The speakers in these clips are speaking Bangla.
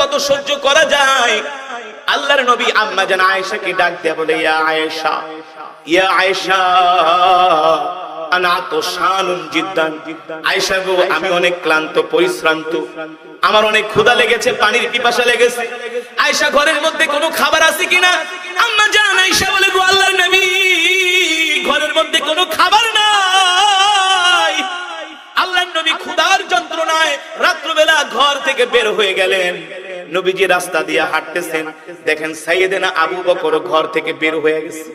কত সহ্য করা যায়। আল্লাহর নবী আম্মা জান আয়েশাকে ডাক দিয়ে বলে, ইয়া আয়েশা, ইয়া আয়েশা, আনা আতশানুন জিদ্দান। আয়েশা গো, আমি অনেক ক্লান্ত, পরিশ্রান্ত, আমার অনেক ক্ষুধা লেগেছে, পানির পিপাসা লেগেছে। আয়েশা, ঘরের মধ্যে কোনো খাবার আছে কিনা? আম্মা জান আয়েশা বলে, গো আল্লাহর নবী, ঘরের মধ্যে কোনো খাবার নাই। আল্লাহর নবী ক্ষুধার যন্ত্রণায় রাত্রিবেলা ঘর থেকে বের হয়ে গেলেন। নবীজি রাস্তা দিয়ে হাঁটতেছেন, দেখেন সাইয়েদেনা আবু বকর ঘর থেকে বের হয়ে গেছে।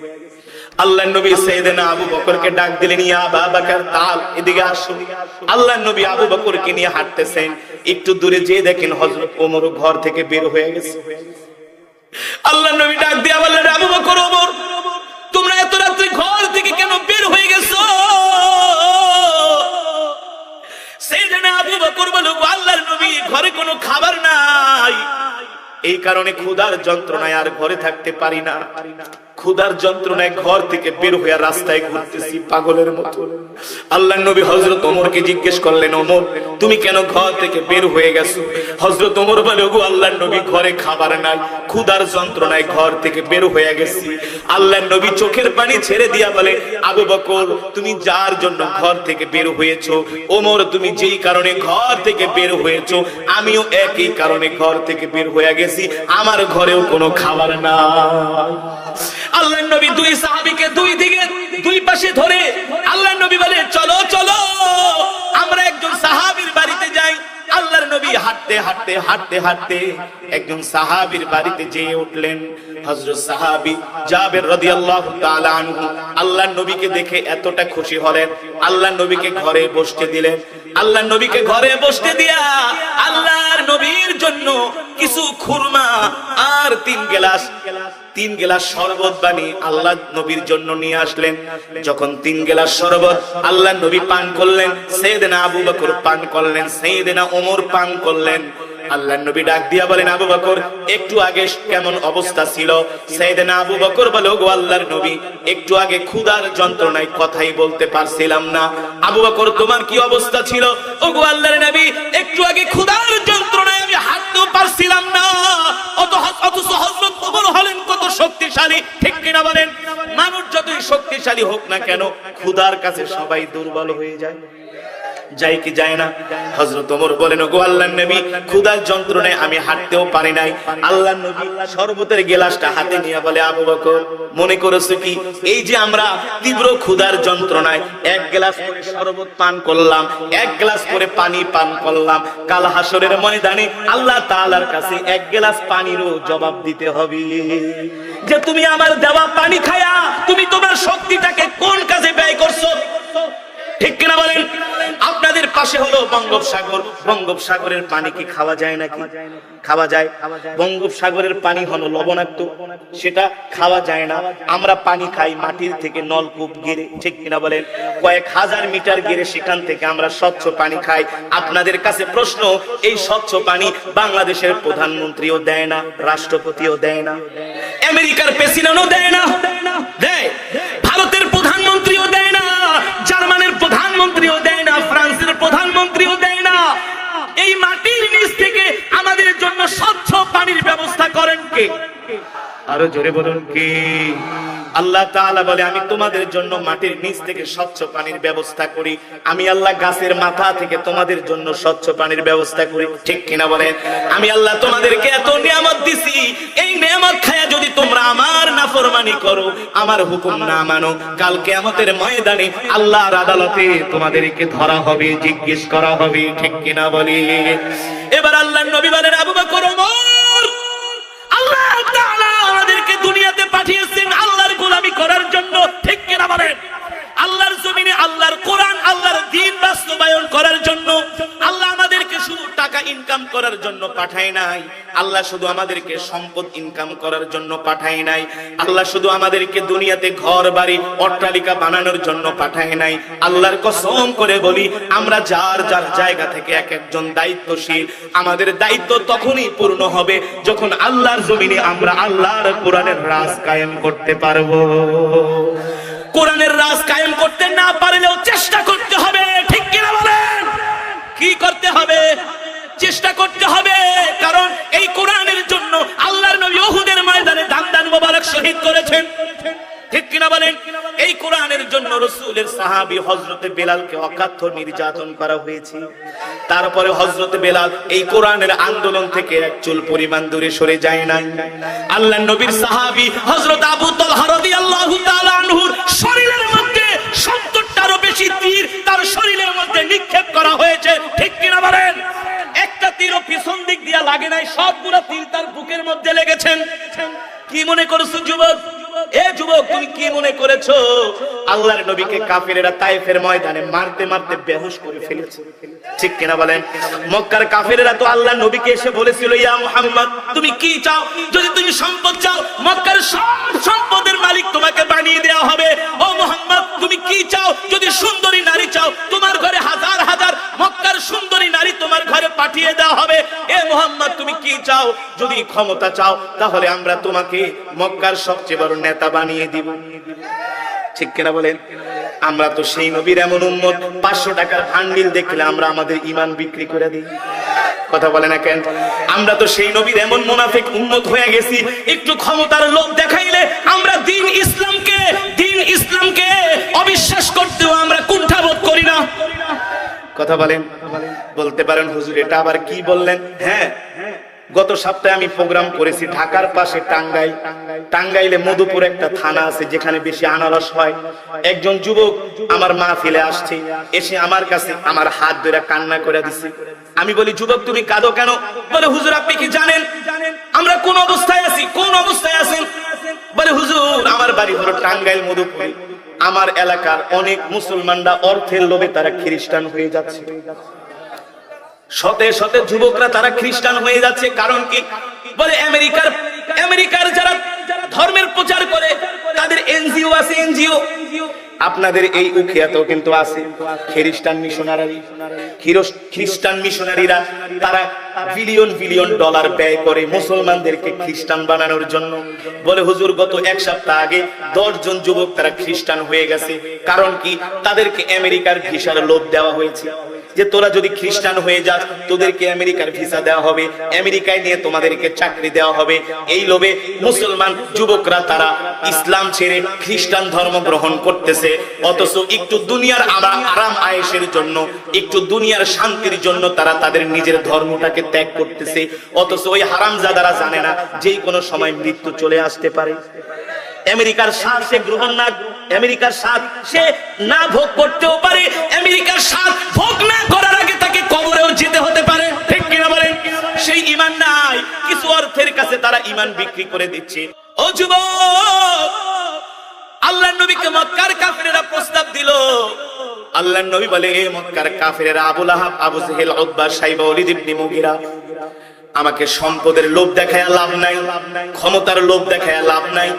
আল্লাহর নবী সাইয়েদেনা আবু বকরকে ডাক দিলেন, ইয়া আবু বকর তাল, এদিকে আসো। আল্লাহর নবী আবু বকরকে নিয়ে হাঁটতেছেন, একটু দূরে যেয়ে দেখেন হযরত ওমর ঘর থেকে বের হয়ে গেছে। আল্লাহর নবী ডাক দিয়ে বললেন, আবু বকর, ওমর, তোমরা এত রাতে ঘর থেকে কেন বের হয়ে গেছো? সাইয়েদেনা আবু বকর বলল, আল্লাহর নবী, ঘরে কোনো খাবার নাই, এই কারণে ক্ষুধার যন্ত্রণায় আর ঘরে থাকতে পারি না। ক্ষুধার যন্ত্রণায় ঘর থেকে বের হয়ে রাস্তায় ঘুরতেছি পাগলের মতো। আল্লাহর নবী হযরত ওমরকে জিজ্ঞেস করলেন, ওমর, তুমি কেন ঘর থেকে বের হয়ে গেছো? হযরত ওমর বলে, গো আল্লাহর নবী, ঘরে খাবার নাই, ক্ষুধার যন্ত্রণায় ঘর থেকে বের হয়ে গেছি। আল্লাহর নবী চোখের পানি ছেড়ে দিয়া বলে, আবু বকর, তুমি যার জন্য ঘর থেকে বের হয়েছো, ওমর, তুমি যেই কারণে ঘর থেকে বের হয়েছো, আমিও একই কারণে ঘর থেকে বের হয়ে গেছি, আমার ঘরেও কোনো খাবার নাই। আল্লাহর নবী দুই সাহাবীকে দুই দিকে দুই পাশে ধরে আল্লাহর নবী বলে, চলো চলো, আমরা একজন সাহাবীর বাড়িতে যাই। আল্লাহর নবী হাঁটতে হাঁটতে হাঁটতে হাঁটতে একজন সাহাবীর বাড়িতে যেয়ে উঠলেন। হযরত সাহাবী জাবের রাদিয়াল্লাহু তাআলা আনহু আল্লাহর নবীকে দেখে এতটা খুশি হলেন, আল্লাহর নবীকে ঘরে বসতে দিলেন। আল্লাহর নবীকে ঘরে বসতে দিয়া আল্লাহর নবীর জন্য কিছু খুরমা আর তিন গেলাস শরবত বানিয়ে আল্লাহর নবীর জন্য নিয়ে আসলেন। যখন 3 গেলাস শরবত আল্লাহর নবী পান করলেন, সাইয়েদনা আবু বকর পান করলেন, সাইয়েদনা ওমর পান করলেন। আল্লাহর নবী ডাক দিয়া বলেন, আবু বকর, একটু আগে কেমন অবস্থা ছিল? সাইয়েদনা আবু বকর বলে, গো আল্লাহর নবী, একটু আগে ক্ষুধার যন্ত্রণায় কথাই বলতে পারছিলাম না। আবু বকর, তোমার কি অবস্থা ছিল? ও গো আল্লাহর নবী, একটু আগে ক্ষুধার যন্ত্রণায় আমি হাঁটতেও পারছিলাম না। অথচ হযরত ওমর হলেন কত শক্তিশালী, ঠিক কিনা বলেন? মানুষ যতই শক্তিশালী হোক না কেন, ক্ষুধার কাছে সবাই দুর্বল হয়ে যায়, যায় কি যায় না? হযরত ওমর বলেন, গো আল্লাহর নবী, ক্ষুধার যন্ত্রণায় আমি হাঁটতেও পারি নাই। আল্লাহর নবী শরবতের গ্লাসটা হাতে নিয়ে বলে, আবু বকর, মনে করেছো কি এই যে আমরা তীব্র ক্ষুধার যন্ত্রণায় 1 গ্লাস করে শরবত পান করলাম, 1 গ্লাস করে পানি পান করলাম, কাল হাসরের ময়দানে আল্লাহ তাআলার কাছে 1 গ্লাস পানিরও জবাব দিতে হবে যে তুমি আমার দেওয়া পানি খায়া তুমি তোমার শক্তিটাকে কোন কাজে ব্যয় করছো? ঠিক কিনা বলেন? আপনাদের পাশে হলো বঙ্গোপসাগর, বঙ্গোপসাগরের পানি কি খাওয়া যায় নাকি? খাওয়া যায়। বঙ্গোপসাগরের পানি হলো লবণাক্ত, সেটা খাওয়া যায় না। আমরা পানি খাই মাটির থেকে নলকূপ গেড়ে, ঠিক কিনা বলেন? কয়েক হাজার মিটার গেড়ে সেখান থেকে আমরা স্বচ্ছ পানি খাই। আপনাদের কাছে প্রশ্ন, এই স্বচ্ছ পানি বাংলাদেশের প্রধানমন্ত্রীও দেয় না, রাষ্ট্রপতিও দেয় না, আমেরিকার প্রেসিডেন্টও দেয় না, দেয় ভারতের প্রধানমন্ত্রীও দেয় না, জার্মানির প্রধানমন্ত্রীও দেয় না, ফ্রান্সের প্রধানমন্ত্রীও দেয় না। এই মাটির নিচ থেকে আমাদের জন্য স্বচ্ছ পানির ব্যবস্থা করেন কে? আরো জোরে বলুন কে? আল্লাহ তাআলা বলে, আমি তোমাদের জন্য মাটির নিচ থেকে স্বচ্ছ পানির ব্যবস্থা করি। আমি আল্লাহ গাছের মাথা থেকে তোমাদের জন্য স্বচ্ছ পানির ব্যবস্থা করি, ঠিক কিনা বলেন? আমি আল্লাহ তোমাদেরকে এত নিয়ামত দিছি, এই নিয়ামত খায়া যদি তোমরা আমার নাফরমানি করো, আমার হুকুম না মানো, কাল কিয়ামতের ময়দানে আল্লাহর আদালতে তোমাদেরকে ধরা হবে, জিজ্ঞেস করা হবে, ঠিক কিনা বলি? এবার আল্লাহর নবী বলেন, আবু বকর, ওমর, আল্লাহ তাআলা আমাদেরকে দুনিয়াতে পাঠিয়েছেন আল্লাহর গোলামি করার জন্য, ঠিক কিনা বলেন? আল্লাহর জমিনে আল্লাহর কোরআন, আল্লাহর দ্বীন বাস্তবায়ন করার জন্য। আল্লাহ আমাদেরকে শুধু টাকা ইনকাম করার জন্য পাঠায় নাই, আল্লাহ শুধু আমাদেরকে সম্পদ ইনকাম করার জন্য পাঠায় নাই, আল্লাহ শুধু আমাদেরকে দুনিয়াতে ঘর বাড়ি অট্টালিকা বানানোর জন্য পাঠায় নাই। আল্লাহর কসম করে বলি, আমরা যার যার জায়গা থেকে এক একজন দায়িত্বশীল, আমাদের দায়িত্ব তখনই পূর্ণ হবে যখন আল্লাহর জমিনে আমরা আল্লাহর কোরআনের রাজ কায়েম করতে পারবো। কোরআনের রাজ কায়েম করতে না পারলেও চেষ্টা করতে হবে, ঠিক কিনা বলেন? কি করতে হবে? চেষ্টা করতে হবে, কারণ এই জন্য রাসূলের সাহাবী হযরতে বেলালকে অকাথ্য নির্যাতন করা হয়েছে। তারপরে হযরতে বেলাল এই কোরআনের আন্দোলন থেকে এক চুল পরিমাণ দূরে সরে যায় নাই। আল্লাহর নবীর সাহাবী হযরত আবু তালহা রাদিয়াল্লাহু তাআলা আনহুর শরীরের মধ্যে 70টারও বেশি তীর তার শরীরের মধ্যে নিক্ষেপ করা হয়েছে, ঠিক কিনা বলেন? একটা তীরও পিছন দিক দিয়া লাগে নাই, সবগুলো তীর তার বুকের মধ্যে লেগেছেন। কি মনে করছো যুবক? এ যুবক, তুমি কি মনে করেছো আল্লাহর নবীকে কাফিরেরা তায়েফের ময়দানে মারতে মারতে বেহুশ করে ফেলেছে, ঠিক কিনা বলেন? মক্কার কাফিরেরা তো আল্লাহর নবীকে এসে বলেছিল, ইয়া মুহাম্মদ তুমি কি চাও? যদি তুমি সম্পদ চাও, মক্কার সব সম্পদের মালিক তোমাকে বানিয়ে দেওয়া হবে। ও মুহাম্মদ তুমি কি চাও? যদি সুন্দরী নারী চাও, তোমার ঘরে হাজার হাজার মক্কার সুন্দরী নারী তোমার ঘরে পাঠিয়ে দেওয়া হবে। এ মুহাম্মদ তুমি কি চাও? যদি ক্ষমতা চাও, তাহলে আমরা তোমাকে মক্কার সবচেয়ে বড় নেতা বানিয়ে দিব, ঠিক কিনা বলেন? আমরা তো সেই নবীর এমন উম্মত, 500 টাকার বান্ডিল দেখলে আমরা আমাদের ঈমান বিক্রি করে দিই, কথা বলে না কেন? আমরা তো সেই নবীর এমন মুনাফিক উম্মত হয়ে গেছি, একটু ক্ষমতার লোভ দেখাইলে আমরা দিন ইসলামকে অবিশ্বাস করতেও আমরা কুণ্ঠাবোধ করি না, কথা বলেন? বলতে পারেন হুজুর এটা আবার কি বললেন? হ্যাঁ, গত সপ্তাহে আমি প্রোগ্রাম করেছি ঢাকার পাশে টাঙ্গাইলে মধুপুর একটা থানা আছে যেখানে বেশি আনারস হয়। একজন যুবক আমার মাহফিলে আসছে, এসে আমার কাছে আমার হাত ধরে কান্না করে দিছে। আমি বলি, যুবক তুমি কাঁদো কেন? বলে, হুজুর আপনি কি জানেন আমরা কোন অবস্থায় আছি? কোন অবস্থায় আছেন? বলে, হুজুর আমার বাড়ি হলো টাঙ্গাইল মধুপুরে, আমার এলাকার অনেক মুসলমানরা অর্থের লোভে তারা খ্রিস্টান হয়ে যাচ্ছে, শতে শতে যুবকরা তারা খ্রিস্টান হয়ে যাচ্ছে। কারণ কি? বলে, আমেরিকার যারা ধর্মের প্রচার করে তাদের এনজিও আছে, এনজিও আপনাদের এই উখিয়াতেও কিন্তু আছে খ্রিস্টান মিশনারিরা, তারা বিলিয়ন ডলার ব্যয় করে মুসলমানদেরকে খ্রিস্টান বানানোর জন্য। বলে, হুজুর গত এক সপ্তাহ আগে 10 জন যুবক তারা খ্রিস্টান হয়ে গেছে। কারণ কি? তাদেরকে আমেরিকার ভিসার লোভ দেওয়া হয়েছে যে তোরা যদি খ্রিস্টান হয়ে যাস তোদেরকে আমেরিকার ভিসা দেওয়া হবে, আমেরিকায় নিয়ে তোমাদেরকে চাকরি দেওয়া হবে। এই লোভে মুসলমান যুবকরা তারা ইসলাম ছেড়ে খ্রিস্টান ধর্ম গ্রহণ করতেছে। অথচ একটু দুনিয়ার আরাম আয়েশের জন্য, একটু দুনিয়ার শান্তির জন্য তারা তাদের নিজের ধর্মটাকে ত্যাগ করতেছে। অথচ ওই হারামজাদারা জানে না যেই কোনো সময় মৃত্যু চলে আসতে পারে। আমেরিকার স্বাদ সে গ্রহণ না, আমেরিকার স্বাদ সে না ভোগ করতেও পারে, আমেরিকার স্বাদ ভোগ না করার আগে তাকে কবরেও যেতে হতে পারে, ঠিক কিনা বলেন? সেই ঈমান নাই, কিছু অর্থের কাছে তারা ঈমান বিক্রি করে দিচ্ছে। ও যুবক, আল্লাহর নবীকে মক্কার কাফিরেরা প্রস্তাব দিল। আল্লাহর নবী বলে, এ মক্কার কাফিরেরা, আবু লাহাব, আবু জেহেল, উতবা, শাইবা, ওয়ালিদ ইবনে মুগীরা, আমাকে সম্পদের লোভ দেখায় লাভ নাই, ক্ষমতার লোভ দেখায় লাভ নাই,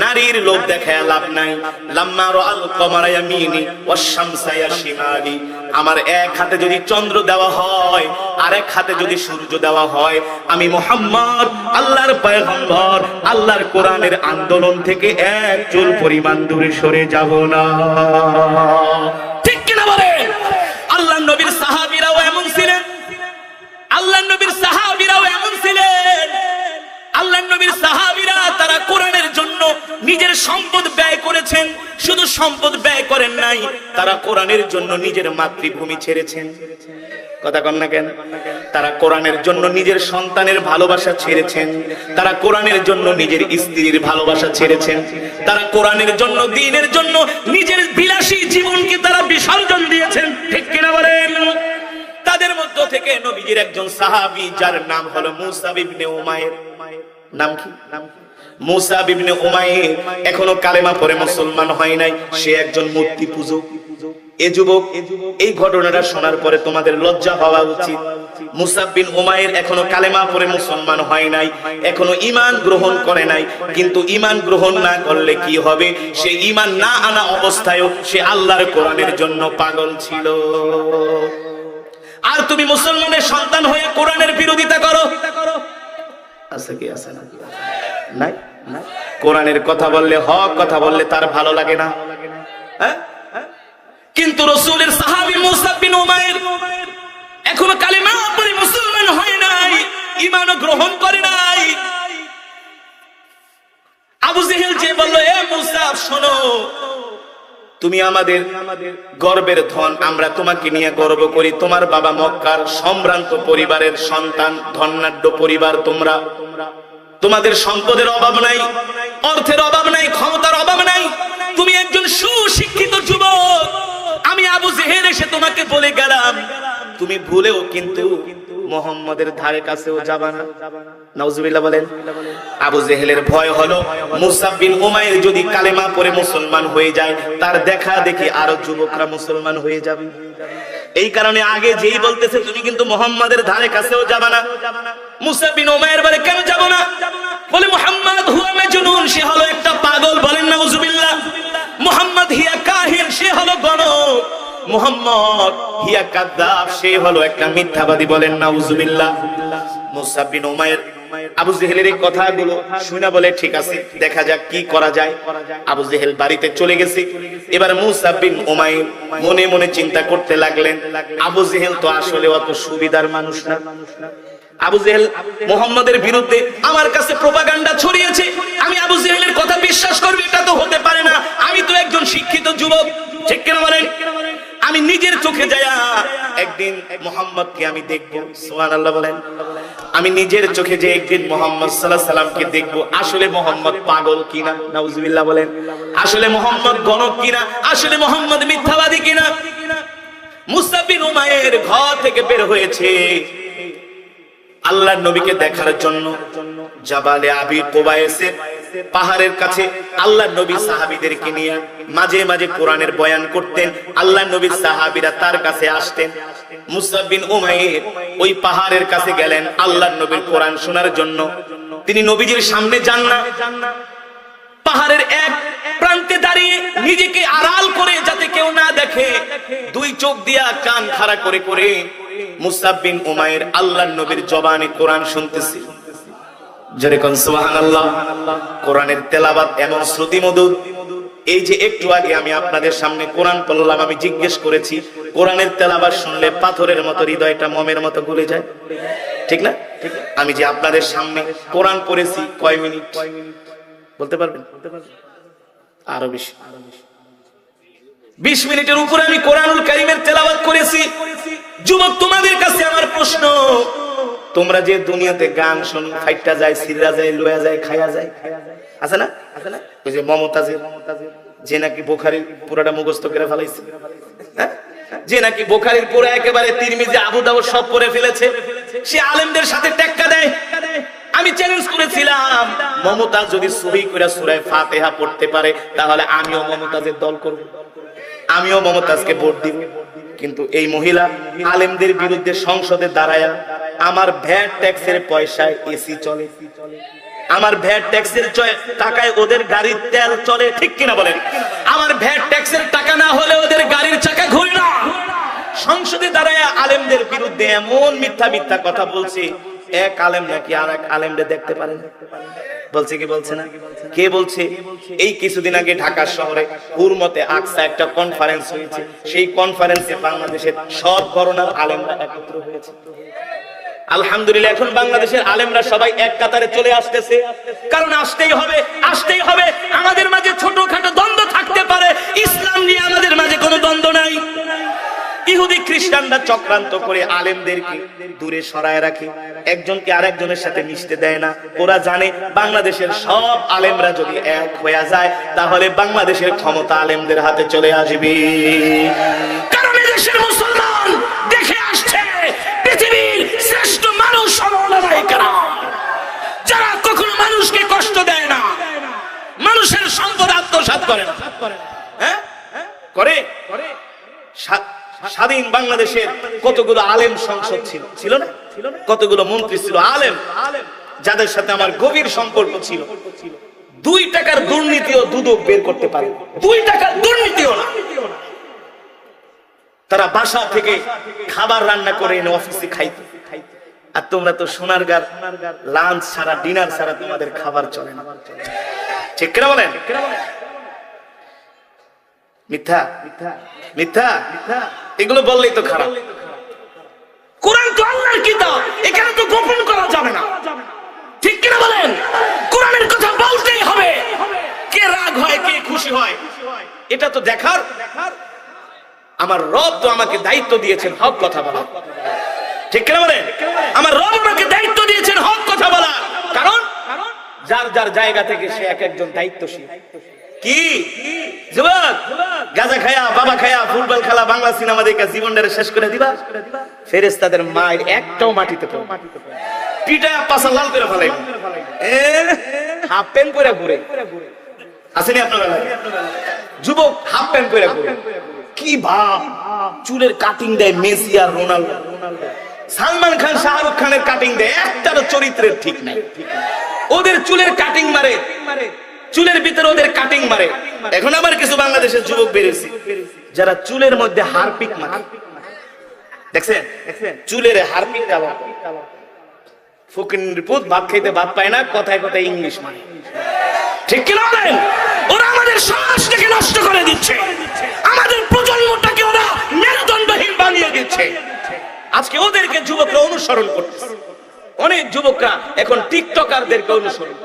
নারীর লোভ দেখায় লাভ নাই। লাম্মা রাআল কমারা ইয়ামিনি ওয়াশ শামসা ইয়াশিমালি, আমার এক হাতে যদি চন্দ্র দেওয়া হয়, আরেক হাতে যদি সূর্য দেওয়া হয়, আমি মুহাম্মদ আল্লাহর পয়গম্বর আল্লাহর কোরআনের আন্দোলন থেকে এক চুল পরিমাণ দূরে সরে যাব না, ঠিক কিনা বলেন? আল্লাহর নবীর সাহাবীরাও এমন ছিলেন, আল্লাহর নবীর সাহাবীরাও এমন ছিলেন। আল্লাহর নবীর সাহাবীরা তারা কোরআনের জন্য নিজের সম্পদ ব্যয় করেছেন। শুধু সম্পদ ব্যয় করেন নাই, তারা কোরআনের জন্য নিজের মাতৃভূমি ছেড়েছেন, কথা কন না কেন? তারা কোরআনের জন্য নিজের সন্তানের ভালোবাসা ছেড়েছেন, তারা কোরআনের জন্য নিজের স্ত্রীর ভালোবাসা ছেড়েছেন, তারা কোরআনের জন্য, দ্বীনের জন্য নিজের বিলাসী জীবনকে তারা বিসর্জন দিয়েছেন, ঠিক কিনা বলেন? তাদের মধ্য থেকে নবীজির একজন সাহাবী যার নাম হলো মুসাব ইবনে উমাইর। নাম কি? মুসাব ইবনে উমাইর এখনো কালেমা পড়ে মুসলমান হয় নাই, সে একজন মূর্তি পূজক। এ যুবক, এই ঘটনাটা শোনার পরে তোমাদের লজ্জা হওয়া উচিত। মুসাব বিন উমাইর এখনো কালেমা পড়ে মুসলমান হয় নাই, এখনো ঈমান গ্রহণ করে নাই। কিন্তু ঈমান গ্রহণ না করলে কি হবে? সে ঈমান না আনা অবস্থায়ও সে আল্লাহর কোরআনের জন্য পাগল ছিল। আর তুমি মুসলমানের সন্তান হয়ে কোরআনের বিরোধিতা করো, আছে কি? আছে না? নাই। কোরআনের কথা বললে, হক কথা বললে তার ভালো লাগে না, হ্যাঁ? কিন্তু রাসূলের সাহাবী মুসাব বিন উমাইর এখনো কালেমা পড়ে মুসলমান হয় নাই, ঈমানও গ্রহণ করে নাই। আবু জেহেল যে বলল, এ মুসাব শোনো, তুমি আমাদের গর্বের ধন, আমরা তোমাকে নিয়ে গর্ব করি। তোমার বাবা মক্কার সম্ভ্রান্ত পরিবারের সন্তান, ধনাঢ্য পরিবার তোমরা, তোমাদের সম্পদের অভাব নাই, অর্থের অভাব নাই, ক্ষমতার অভাব নাই, তুমি একজন সুশিক্ষিত যুবক। আমি আবু জেহেল এসে তোমাকে বলে গেলাম, তুমি ভুলেও কিন্তু মুহাম্মাদের ধারে কাছেও যাবা না। নাউজুবিল্লাহ বলেন। আবু জেহেলের ভয় হলো মুসাব বিন উমাইর যদি কালেমা পড়ে মুসলমান হয়ে যায়, তার দেখা দেখি আরো যুবকরা মুসলমান হয়ে যাবে। এই কারণে আগে যেই বলতেছে তুমি কিন্তু মুহাম্মাদের ধারে কাছেও যাবা না। মুসাব বিন উমাইর বলে কেন যাব না? বলে মুহাম্মদ হুয়া মাজনুন, সে হলো একটা পাগল। বলেন নাউজুবিল্লাহ। মুহাম্মদ হিয়া কাহিন, সে হলো গণক। মুহাম্মদ হিয়া কাযযাব, সে হলো একটা মিথ্যাবাদী। বলেন নাউজুবিল্লাহ। মুসাব বিন উমাইর আবু জেহেলের এই কথাগুলো শুনে বলে ঠিক আছে, দেখা যাক কি করা যায়। আবু জেহেল বাড়িতে চলে গেছে। এবার মুসাব বিন উমাইর মনে মনে চিন্তা করতে লাগলেন, আবু জেহেল তো আসলে অত সুবিধার মানুষ না। আবু জেহেল মুহাম্মাদের বিরুদ্ধে আমার কাছে প্রোপাগান্ডা ছড়িয়েছে, আমি আবু জেহেলের কথা বিশ্বাস করব? এটা তো হতে পারে না। আমি তো একজন শিক্ষিত যুবক, ঠিক কেন বলেন? আমি নিজের চোখে যায়া একদিন মুহাম্মদকে আমি দেখবো। সুবহানাল্লাহ বলেন। আমি নিজের চোখে যে একদিন মুহাম্মদ সাল্লাল্লাহু আলাইহি সাল্লামকে দেখবো, আসলে মুহাম্মদ পাগল কিনা। নাউজুবিল্লাহ বলেন। আসলে মুহাম্মদ গণক কিনা, আসলে মুহাম্মদ মিথ্যাবাদী কিনা। মুসাব বিন উমাইর ঘর থেকে বের হয়েছে আল্লাহর নবীকে দেখার জন্য। জাবালে আবি কুবাইসের পাহাড়ের কাছে আল্লাহর নবী সাহাবীদেরকে নিয়ে মাঝে মাঝে কোরআনের বয়ান করতেন। আল্লাহর নবীর সাহাবীরা তার কাছে আসতেন। মুসাব বিন উমাইর ওই পাহাড়ের কাছে গেলেন আল্লাহর নবীর কোরআন শোনার জন্য। তিনি নবীজির সামনে যান না, পাহাড়ের এক প্রান্তে দাঁড়িয়ে নিজেকে আড়াল করে যাতে কেউ না দেখে, দুই চোখ দিয়া কান খাড়া করে করে মুসাব বিন উমাইর আল্লাহর নবীর জবানে কোরআন শুনতেছে। জোরে কোন সুবহানাল্লাহ। কোরআনের তেলাওয়াত এমন শ্রুতিমধুর। এই যে একটু আগে আমি আপনাদের সামনে কোরআন পড়লাম, আমি জিজ্ঞেস করেছি কোরআনের তেলাওয়াত শুনলে পাথরের মতো হৃদয়টা মোমের মতো গলে যায়, ঠিক না? আমি যে আপনাদের সামনে কোরআন পড়েছি কয় মিনিট বলতে পারবেন? আরো বেশি, 20 মিনিটের উপরে আমি কোরআনুল কারীমের তেলাওয়াত করেছি। যুবক, তোমাদের কাছে আমার প্রশ্ন, তোমরা যে দুনিয়াতে গান শুনো, ফাইটটা যায়, সিরা যায়, লয়া যায়, খায়া যায়, আছে না? ওই যে মমতাজের যে নাকি বুখারীর পুরাটা মুখস্থ করে ফেলাইছে, যে নাকি বুখারীর পুরো একেবারে তিরমিজি আবু দাউদ সব পড়ে ফেলেছে, সে আলেমদের সাথে টেক্কা দেয়। আমি চ্যালেঞ্জ করেছিলাম, মমতাজ যদি সহি করে সূরা ফাতিহা পড়তে পারে তাহলে আমিও মমতাজের দল করব, আমিও মমতাজকে ভোট দিব। কিন্তু এই মহিলা আলেমদের বিরুদ্ধে সংসদে দাঁড়ায়া আমার ভ্যাট ট্যাক্সের পয়সায় এসি চলে, আমার ভ্যাট ট্যাক্সের টাকায় ওদের গাড়ির তেল চলে, ঠিক কিনা বলেন? আমার ভ্যাট ট্যাক্সের টাকা না হলে ওদের গাড়ির চাকা ঘুরে না। সংসদে দাঁড়ায়া আলেমদের বিরুদ্ধে এমন মিথ্যা মিথ্যা কথা বলছে, এক আলেম নাকি আর এক আলেমরে দেখতে পারেন। বলছে কি বলছে না? কে বলছে? এই কিছুদিন আগে ঢাকা শহরে হুরমতে আকসা একটা কনফারেন্স হয়েছে, সেই কনফারেন্সে বাংলাদেশের সব ঘরানার আলেমরা একত্র হয়েছে। আলহামদুলিল্লাহ, এখন বাংলাদেশের আলেমরা সবাই এক কাতারে চলে আসতেছে, কারণ আসতেই হবে, আসতেই হবে। আমাদের মাঝে ছোটখাটো দ্বন্দ্ব থাকতে পারে, ইসলাম নিয়ে আমাদের মাঝে কোনো দ্বন্দ্ব নাই। ইহুদি খ্রিস্টানরা চক্রান্ত করে আলেমদেরকে দূরে সরায় রাখে, একজনকে আরেকজনের সাথে মিশতে দেয় না। ওরা জানে বাংলাদেশের সব আলেমরা যদি এক হয়ে যায় তাহলে বাংলাদেশের ক্ষমতা আলেমদের হাতে চলে আসবে। কারণ দেশের মুসলমান দেখে আসছে পৃথিবীর শ্রেষ্ঠ মানুষ যারা কখনো মানুষকে কষ্ট দেয় না, মানুষের সম্পদ আত্মসাৎ করে না। হ্যাঁ করে। স্বাধীন বাংলাদেশের কতগুলো আলেম সংসদ ছিল না? কতগুলো মন্ত্রী ছিল আলেম, যাদের সাথে আমার গভীর সম্পর্ক ছিল। 2 টাকার দুর্নীতিও দুদক বের করতে পারে, 2 টাকার দুর্নীতিও না। তারা বাসা থেকে খাবার রান্না করে এনে অফিসে খাইতে। আর তোমরা তো সোনারগাঁর লাঞ্চ ছাড়া, ডিনার ছাড়া তোমাদের খাবার চলে না, ঠিক কিনা বলেন? মিথ্যা মিথ্যা এগুলো বললেই তো খারাপ। কোরআন তো আল্লাহর কিতাব, এখানে তো গোপন করা যাবে না, ঠিক কিনা বলেন? কোরআনের কথা বলতেই হবে। কে রাগ হয়, কে খুশি হয়, এটা তো দেখার, আমার রব তো আমাকে দায়িত্ব দিয়েছেন হক কথা বলা, ঠিক কিনা বলেন? আমার রব আমাকে দায়িত্ব দিয়েছেন হক কথা বলা, কারণ যার যার জায়গা থেকে সে এক একজন দায়িত্বশীল। কি যুবক, গাঁজা খায়া বাবা খায়া ফুটবল খেলা বাংলা সিনেমা দেখে জীবনটারে শেষ করে দিবা? ফেরেশতাদের মায়ের একটাও মাটিতে পড়ে, পিটা পাছা লাল করে ফেলাই, হাফ প্যান্ট পরে ঘুরে আসেনি আপনার বেলায়? যুবক হাফ প্যান্ট পরে ঘুরে, কি ভাব, চুলের কাটিং দেয় মেসি আর রোনাল্ডো, সালমান খান শাহরুখ খানের কাটিং দেয়, একটারও চরিত্রের ঠিক নাই। ওদের চুলের কাটিং মারে, চুলের ভিতরে ওদের কাটিং মারে। এখন আবার কিছু বাংলাদেশের যুবক বেরিয়েছে যারা চুলের মধ্যে হারপিক মারে, দেখছেন? চুলের হারপিক কালার, ফকিনের পুত ভাত খাইতে ভাত পায় না, কথায় কথায় ইংলিশ মানে, ঠিক কি না বলেন? ওরা আমাদের সমাজটাকে নষ্ট করে দিচ্ছে, আমাদের প্রজন্মটাকে ওরা মেরুদণ্ডহীন বানিয়ে দিচ্ছে। আজকে ওদেরকে যুবকরা অনুসরণ করতেছে। অনেক যুবকরা এখন টিকটকারদেরকে অনুসরণ,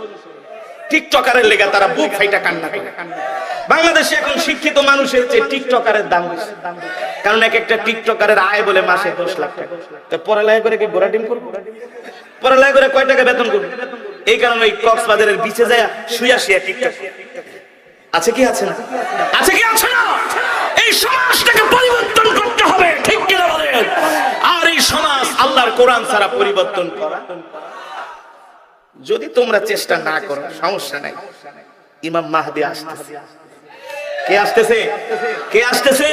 টিকটকারের লেগে তারা বুক ফাইটা কান্না করে। বাংলাদেশে এখন শিক্ষিত মানুষের চেয়ে টিকটকারের দাম বেশি, কারণ এক একটা টিকটকারের আয় বলে মাসে 10 লাখ টাকা। তো পড়ালেখা করে কি ঘোড়া ডিম করবো? পড়ালেখা করে কয় টাকা বেতন করবো? এই কারণে ওই কক্সবাজারের বিচে যায় শুয়া শুয়া টিকটক আছে কি আছে না? আছে কি আছে না? এই সমাজটাকে পরিবর্তন করতে হবে, ঠিক কিনা বলেন? আর এই সমাজ আল্লাহর কোরআন ছাড়া পরিবর্তন করা, যদি তোমরা চেষ্টা না করো সমস্যা নাই। ইমাম মাহদি আসতেছে। কে আসতেছে? কে আসতেছে?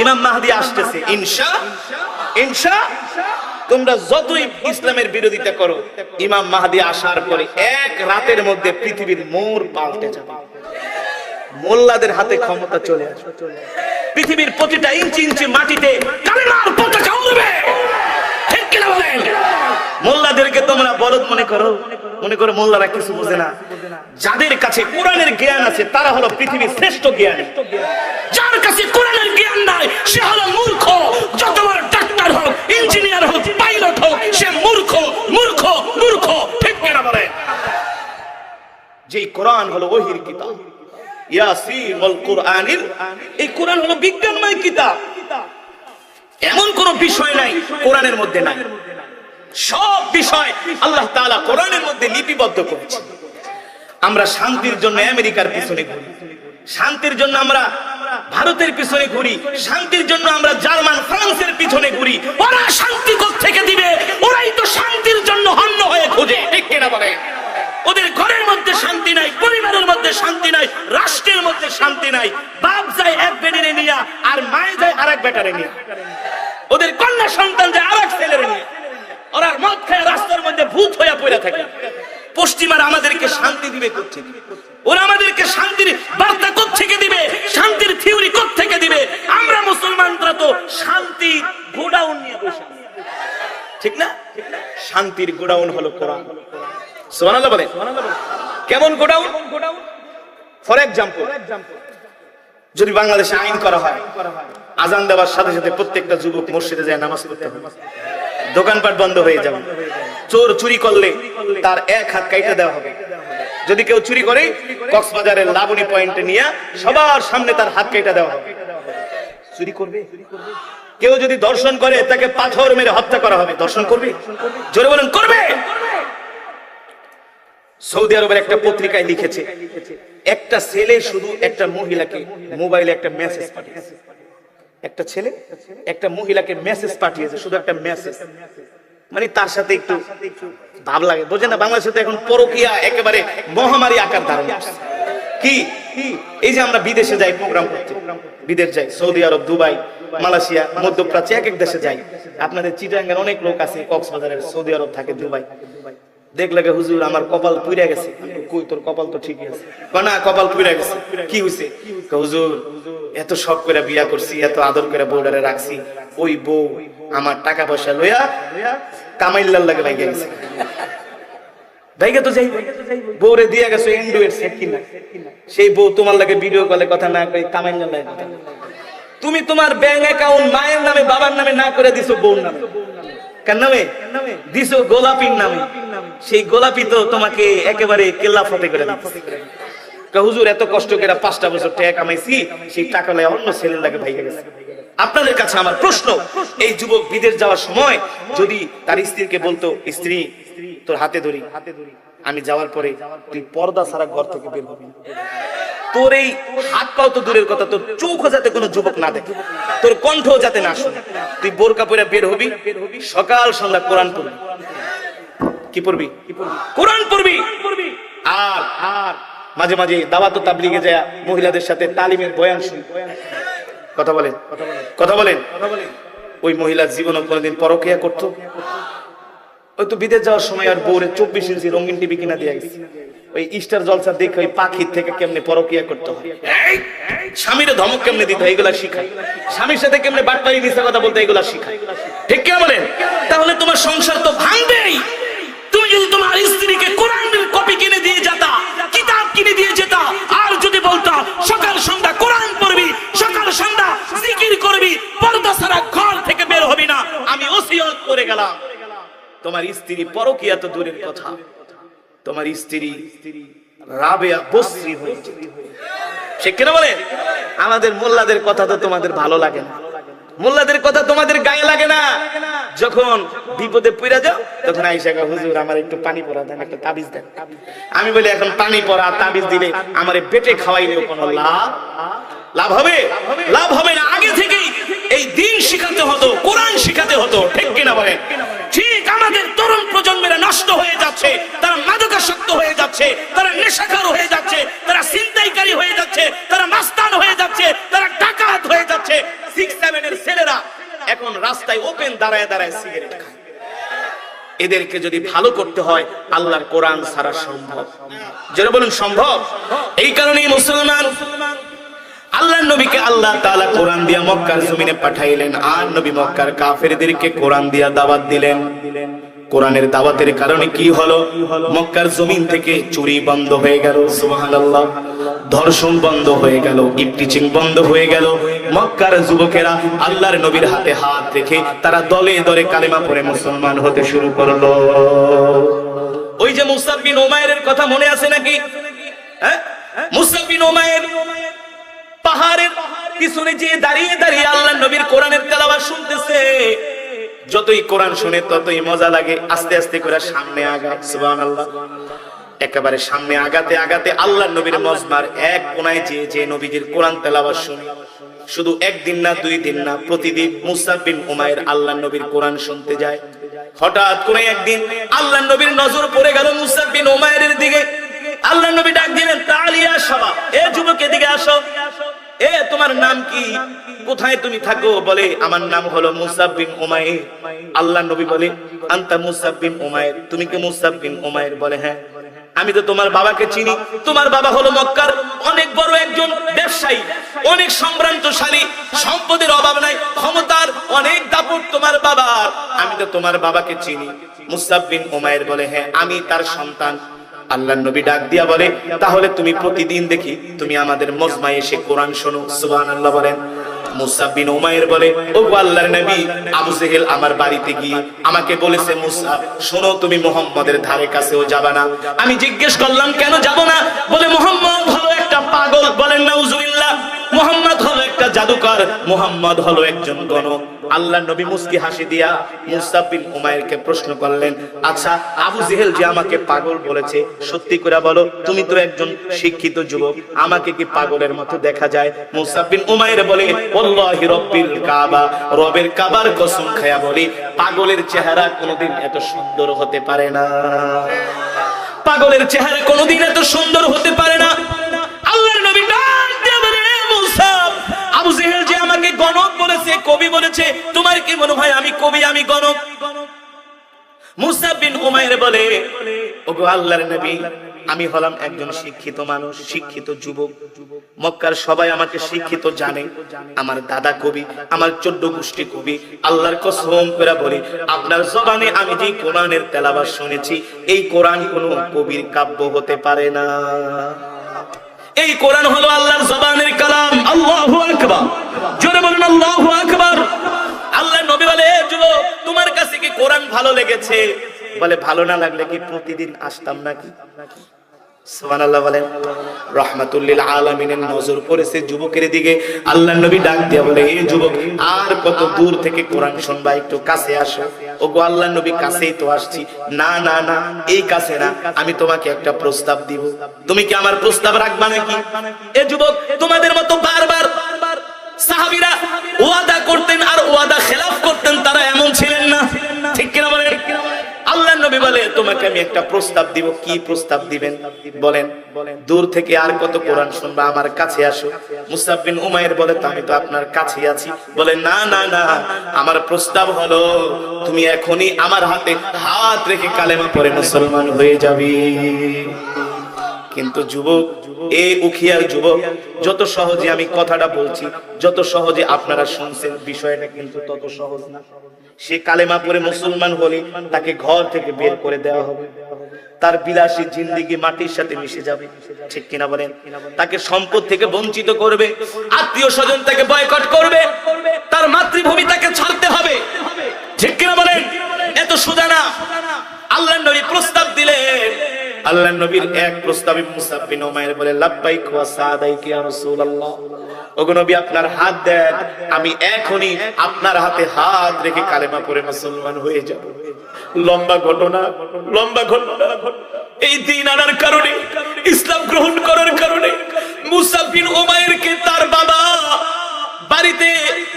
ইমাম মাহদি আসতেছে। ইনশা তোমরা যতই ইসলামের বিরোধিতা করো, ইমাম মাহদি আসার পরে এক রাতের মধ্যে পৃথিবীর মোড় পাল্টে যাবে। মোল্লাদের হাতে ক্ষমতা চলে আসবে, পৃথিবীর প্রতিটা ইঞ্চি ইঞ্চি মাটিতে কালেমার পতাকা উড়বে, ঠিক কিনা বলেন? মোল্লাদেরকে তোমরা বলদ মনে করো, মনে করো মোল্লারা কিছু বোঝে না। যাদের কাছে কোরআনের জ্ঞান আছে তারা হলো পৃথিবীর শ্রেষ্ঠ জ্ঞানী। যার কাছে কোরআনের জ্ঞান নাই সে হলো মূর্খ। যত বড় ডাক্তার হোক, ইঞ্জিনিয়ার হোক, পাইলট হোক, সে মূর্খ, মূর্খ, মূর্খ, ঠিক কিনা বলেন? যেই কোরআন হলো ওহির কিতাব, ইয়াসিন ওয়াল কুরআনিল, এই কোরআন হলো বিজ্ঞানময় কিতাব। এমন কোন বিষয় নাই কোরআনের মধ্যে নাই। সব বিষয় আল্লাহ তাআলা কোরআনের মধ্যে লিপিবদ্ধ করেছেন। আমরা শান্তির জন্য আমেরিকার পিছনে ঘুরি, শান্তির জন্য আমরা ভারতের পিছনে ঘুরি, শান্তির জন্য আমরা জার্মান ফ্রান্সের পিছনে ঘুরি। ওরা শান্তি কোত্থেকে দিবে? ওরাই তো শান্তির জন্য হন্য হয়ে খোঁজে, ঠিক কিনা বলেন? ওদের ঘরের মধ্যে শান্তি নাই, পরিবারের মধ্যে শান্তি নাই, রাষ্ট্রের মধ্যে শান্তি নাই। বাপ যায় এক বেটারে নিয়ে আর মায়ে যায় আরেক বেটারে নিয়ে, ওদের কন্যা সন্তান যায় আরেক ছেলেরে নিয়ে। ওরা মদ খায় রাস্তার মধ্যে ভূত হয়ে পড়ে থাকে। পশ্চিমারা আমাদেরকে শান্তি দিবে কোত্থেকে? ওরা আমাদেরকে শান্তির বার্তা কোত্থেকে দিবে? শান্তির থিওরি কোত্থেকে দিবে? আমরা মুসলমানরা তো শান্তি গোডাউন নিয়ে বসে, ঠিক না? শান্তির গোডাউন হলো কোরআন। সুবহানাল্লাহ বলেন। কেমন গোডাউন? ফর এক্সাম্পল, যদি বাংলাদেশে আইন করা হয়, আজান দেওয়ার সাথে সাথে প্রত্যেকটা যুবক মসজিদে যায় নামাজ পড়তে হবে, দোকানপাট বন্ধ হয়ে যাবে। চোর চুরি করলে তার এক হাত কাইটে দেওয়া হবে। যদি কেউ চুরি করে কক্সবাজারের লাবণী পয়েন্টে নিয়ে সবার সামনে তার হাত কেটে দেওয়া হবে। চুরি করবে? কেউ যদি দর্শন করে তাকে পাথর মেরে হত্যা করা হবে। দর্শন করবে? জোরে বলেন, করবে? সৌদি আরবের একটা পত্রিকায় লিখেছে, একটা ছেলে শুধু একটা মহিলাকে মোবাইলে একটা মেসেজ পাঠিয়েছে। একটা ছেলে একটা মহিলাকে মেসেজ পাঠিয়েছে, শুধু একটা মেসেজ। মানে তার সাথে একটু ভাব লাগে, বোঝে না? বাংলাদেশে তো এখন পরকীয়া একেবারে মহামারী আকার ধারণ করছে। কি এই যে আমরা বিদেশে যাই প্রোগ্রাম করতে, বিদেশ যাই, সৌদি আরব, দুবাই, মালয়েশিয়া, মধ্যপ্রাচ্য, এক এক দেশে যাই। আপনাদের চিটাগাঙ্গের অনেক লোক আছে কক্সবাজারের, সৌদি আরব থাকে, দুবাই। দেখলে হুজুর আমার কপাল পুইরা গেছে। কই তোর কপাল তো ঠিকই আছে। না, কপাল পুইরা গেছে। কি হইছে? হুজুর এত শখ করে বিয়া করছি, এত আদর করে বউডারে রাখছি, ওই বউ আমার টাকা পয়সা লইয়া কামাইল্লার লাগে ভাইগে গেছে। ভাইগে তো যাই, বউরে দিয়া গেছে এন্ড্রয়েড সেট কিনা, সেই বউ তোমার লাগে ভিডিও কলে কথা না কই কামাইল্লার লাগে কথা। তুমি তোমার ব্যাংক অ্যাকাউন্ট মায়ের নামে বাবার নামে না করে দিছো বউর নামে। কার নামে দিছো? গোলাপির নামে। সেই গোলাপি তো তোমাকে একেবারে কেল্লা ফতে করে দিচ্ছে। হুজুর এত কষ্ট করে 5টা বছর টাকা কামাইছি, সেই টাকা লয়ে অন্য ছেলের লাগে ভাইগা গেছে। আপনাদের কাছে আমার প্রশ্ন, এই যুবক বিদেশ যাওয়ার সময় যদি তার স্ত্রীকে বলতো, স্ত্রী তোর হাতে ধরি, আমি যাওয়ার পরে তুই পর্দা ছাড়া ঘর থেকে বের হবি, তোর এই হাত পাও তো দূরের কথা, তোর চোখও যাতে কোনো যুবক না দেখে, তোর কণ্ঠও যাতে না শুনে, তুই বোরকা পরে বের হবি, সকাল সন্ধ্যা কোরআন পড়বি। কি পড়বি? কোরআন পড়বি। আর আর মাঝে মাঝে দাওয়াত ও তাবলীগে যায় মহিলাদের সাথে তালিমের বয়ান শুনি। কথা বলেন, কথা বলেন। ওই মহিলা জীবনে কোনোদিন পরকিয়া করতো? ওই তো বিদেশ যাওয়ার সময় আর বউরে 24 ইঞ্চি রঙিন টিভি কিনা দিয়ে গেছে, ওই স্টার জলসা দেখে ওই পাখির থেকে কেমনে পরকিয়া করতে হয়, স্বামীরে ধমক কেমনে দিতে হয় এগুলা শিখায়, স্বামীর সাথে কেমনে বাটপারি মিথ্যা কথা বলতে এগুলা শিখায়। ঠিক কি বলেন? তাহলে তোমার সংসার তো ভাঙবেই। তুমি যদি তোমার স্ত্রীকে কোরআনের কপি কিনে দিয়ে যেতা, কিতাব কিনে দিয়ে যেতা, আর যদি বলতা সকাল সন্ধ্যা কোরআন পড়বি, সকাল সন্ধ্যা জিকির করবি, পর্দা ছাড়া ঘর থেকে বের হবি না, আমি ওসিয়ত করে গেলাম। তোমার স্ত্রী পরকিয়া তো দূরের কথা, তোমার স্ত্রী রাবেয়া বসরি হয়ে যেত। সে কেন বলে? আমাদের মোল্লাদের কথা তো তোমাদের ভালো লাগে না, মোল্লাদের কথা তোমাদের গায়ে লাগে না। যখন বিপদে পড়ে যাও তখন আয়েশা কয়, হুজুর আমার একটু পানি পড়া দেন, একটা তাবিজ দেন। আমি বলি এখন পানি পড়া তাবিজ দিলে আমারে পেটে খাওয়াইলেও কোনো লাভ হবে? লাভ হবে না। আগে থেকেই এই দিন শিখাতে হতো, কোরআন শিখাতে হতো। ঠিক কিনা বলেন? ঠিক আমাদের তরুণ প্রজন্মেরা নষ্ট হয়ে যাচ্ছে, তারা মাদকাসক্ত হয়ে যাচ্ছে, তারা নেশাখোর হয়ে যাচ্ছে, তারা ছিনতাইকারী হয়ে যাচ্ছে, তারা মাস্তান হয়ে যাচ্ছে, তারা ডাকাত হয়ে যাচ্ছে। 6-7 এর ছেলেরা এখন রাস্তায় ওপেন দাঁড়ায় দাঁড়ায় সিগারেট খায়। এদেরকে যদি ভালো করতে হয় আল্লাহর কোরআন ছাড়া সম্ভব? যারা বলেন সম্ভব। এই কারণেই মুসলমান আল্লাহর নবীকে আল্লাহ তাআলা কোরআন দিয়া মক্কার জমিনে পাঠাইলেন, আর নবী মক্কার কাফেরদেরকে কোরআন দিয়া দাওয়াত দিলেন। কোরআনের দাওয়াতের কারণে কি হলো? মক্কার জমিন থেকে চুরি বন্ধ হয়ে গেল, সুবহানাল্লাহ, ধর্ষণ বন্ধ হয়ে গেল, ইফটিচিং বন্ধ হয়ে গেল। মক্কার যুবকেরা আল্লাহর নবীর হাতে হাত রেখে তারা দলে দলে কালেমা পড়ে মুসলমান হতে শুরু করলো। ওই যে মুসআব বিন উমাইরের কথা মনে আছে নাকি? হ্যাঁ, মুসআব বিন উমাইর পাহাড়ের পিছনে যে দাঁড়িয়ে দাঁড়িয়ে আল্লাহর নবীর কোরআনের তেলাওয়াত শুনতেছে। যতই কোরআন শুনে ততই মজা লাগে, আস্তে আস্তে করে সামনে আগায়, সুবহানাল্লাহ। একেবারে সামনে আগাতে আগাতে আল্লাহর নবীর মজমার এক কোণায় যে নবীজির কোরআন তেলাওয়াত শুনে, শুধু একদিন না 2 দিন না, প্রতিদিন মুসআব বিন উমাইর আল্লাহর নবীর কোরআন শুনতে যায়। হঠাৎ করে একদিন আল্লাহর নবীর নজর পড়ে গেল মুসআব বিন উমাইরের দিকে। আল্লাহর নবী ডাক দিলেন, তালিয়া শাবাব, এ যুবক এদিকে আসো। এ তোমার নাম কি? কোথায় তুমি থাকো? বলে আমার নাম হলো মুসআব বিন উমাইর। আল্লাহর নবী বলে, আনতা মুসআব বিন উমাইর, তুমি কি মুসআব বিন উমাইর? বলে হ্যাঁ, আমি তো তোমার বাবাকে চিনি। তোমার বাবা হলো মক্কার অনেক বড় একজন ব্যবসায়ী, অনেক সম্ভ্রান্তশালী, সম্পদের অভাব নাই, ক্ষমতার অনেক দাপট তোমার বাবার। আমি তো তোমার বাবাকে চিনি। মুসআব বিন উমাইর বলে হ্যাঁ, আমি তার সন্তান। আল্লাহর নবী ডাক দিয়া বলে, তাহলে তুমি প্রতিদিন দেখি তুমি আমাদের মজমায় এসে কোরআন শোনো, সুবহানাল্লাহ বলেন। মুসআব বিন উমাইর বলে, ও আল্লাহর নবী, আবু জেহেল আমার বাড়িতে গিয়ে আমাকে বলেছে, মুসআব শোনো, তুমি মুহাম্মাদের ধারে কাছেও যাবা না। আমি জিজ্ঞেস করলাম কেন যাব না? বলে মুহাম্মদ হলো একটা পাগল। বলেন নাউজুবিল্লাহ। মুহাম্মদ হলো একটা জাদুকর, মুহাম্মদ হলো একজন গণক। আল্লাহর নবী মুস্কি হাসি দিয়া মুসআব বিন উমাইরকে প্রশ্ন করলেন, আচ্ছা আবু জেহেল যে আমাকে পাগল বলেছে, সত্যি করে বলো, তুমি তো একজন শিক্ষিত যুবক, আমাকে কি পাগলের মতো দেখা যায়? মুসআব বিন উমাইর বলে, ওয়াল্লাহি রাব্বিল কাবা, রবের কাবার কসম খায়া বলি, পাগলের চেহারা কোনোদিন এত সুন্দর হতে পারে না। পাগলের চেহারা কোনোদিন এত সুন্দর হতে পারে না। আল্লাহর নবী ডাক দিয়ে বলে, মুসআব, আবু জেহেল যে আমাকে গণক বলেছে, কবি বলেছে, তোমার কি মনে হয় আমি কবি, আমি গণক? মুসআব বিন উমাইর বলে, ওগো আল্লাহর নবী, আমি হলাম একজন শিক্ষিত মানুষ, শিক্ষিত যুবক। মক্কার সবাই আমাকে শিক্ষিত জানে। আমার দাদা কবি, আমার 14 গোষ্ঠী কবি। আল্লাহর কসম করে বলি, আপনার জবানে আমি যে কোরআনের তেলাওয়াত শুনেছি, এই কোরআন কোনো কবির কাব্য হতে পারে না। এই কোরআন হলো আল্লাহর জবানের কালাম। আল্লাহু আকবার, জোরে বলুন আল্লাহু আকবার। আল্লাহর নবী বলে, যুবক তোমার কাছে কি কোরআন ভালো লেগেছে? বলে ভালো না লাগলে কি প্রতিদিন আসতাম নাকি? সুবহানাল্লাহ বলেন। রাহমাতুল লিল আলামিনের নজর পড়েছে যুবকের দিকে। আল্লাহর নবী ডাক দিয়া বলে, এই যুবক, আর কত দূর থেকে কোরআন শুনবা, একটু কাছে আসো। ওগো আল্লাহর নবী, কাছেই তো আসছি। না না না, এই কাছে না, আমি তোমাকে একটা প্রস্তাব দিব, তুমি কি আমার প্রস্তাব রাখবা নাকি? এ যুবক, তোমাদের মতো বারবার সাহাবীরা ওয়াদা করতেন আর ওয়াদা খেলাফ করতেন, তারা এমন ছিলেন না, ঠিক কিনা বলেন? আল্লাহর নবী বলে, তোমাকে আমি একটা প্রস্তাব দিব। কি প্রস্তাব দিবেন বলেন? দূর থেকে আর কত কোরআন শুনবা, আমার কাছে আসো। মুসআব বিন উমাইর বলে, তো আমি তো আপনার কাছেই আছি। বলে, না না না, আমার প্রস্তাব হলো তুমি এখনই আমার হাতে হাত রেখে কালেমা পড়ে মুসলমান হয়ে যাবি। কিন্তু যুবক, এই উখিয়ার যুবক, যত সহজে আমি কথাটা বলছি, যত সহজে আপনারা শুনছেন, বিষয়টা কিন্তু তত সহজ না। সে কালেমা পড়ে মুসলমান হলে তাকে ঘর থেকে বের করে দেওয়া হবে, তার বিলাসী জিন্দেগি মাটির সাথে মিশে যাবে, ঠিক কিনা বলেন? তাকে সম্পদ থেকে বঞ্চিত করবে, আত্মীয় স্বজন তাকে বয়কট করবে, তার মাতৃভূমি তাকে ছাড়তে হবে, ঠিক কিনা বলেন? এত সোজা না। আল্লাহর নবী প্রস্তাব দিলেন। আল্লাহর নবীর এক প্রস্তাবে মুসআব বিন উমাইর বলে, লাব্বাইক ওয়া সাদাইক ইয়া রাসূলুল্লাহ। ওগো নবী, আপনার হাত দেন, আমি এখনই আপনার হাতে হাত রেখে কালেমা পড়ে মুসলমান হয়ে যাব। লম্বা ঘটনা, লম্বা ঘটনা। এই দিন আনার কারণে, ইসলাম গ্রহণ করার কারণে মুসআব বিন উমাইরকে তার বাবা বাড়িতে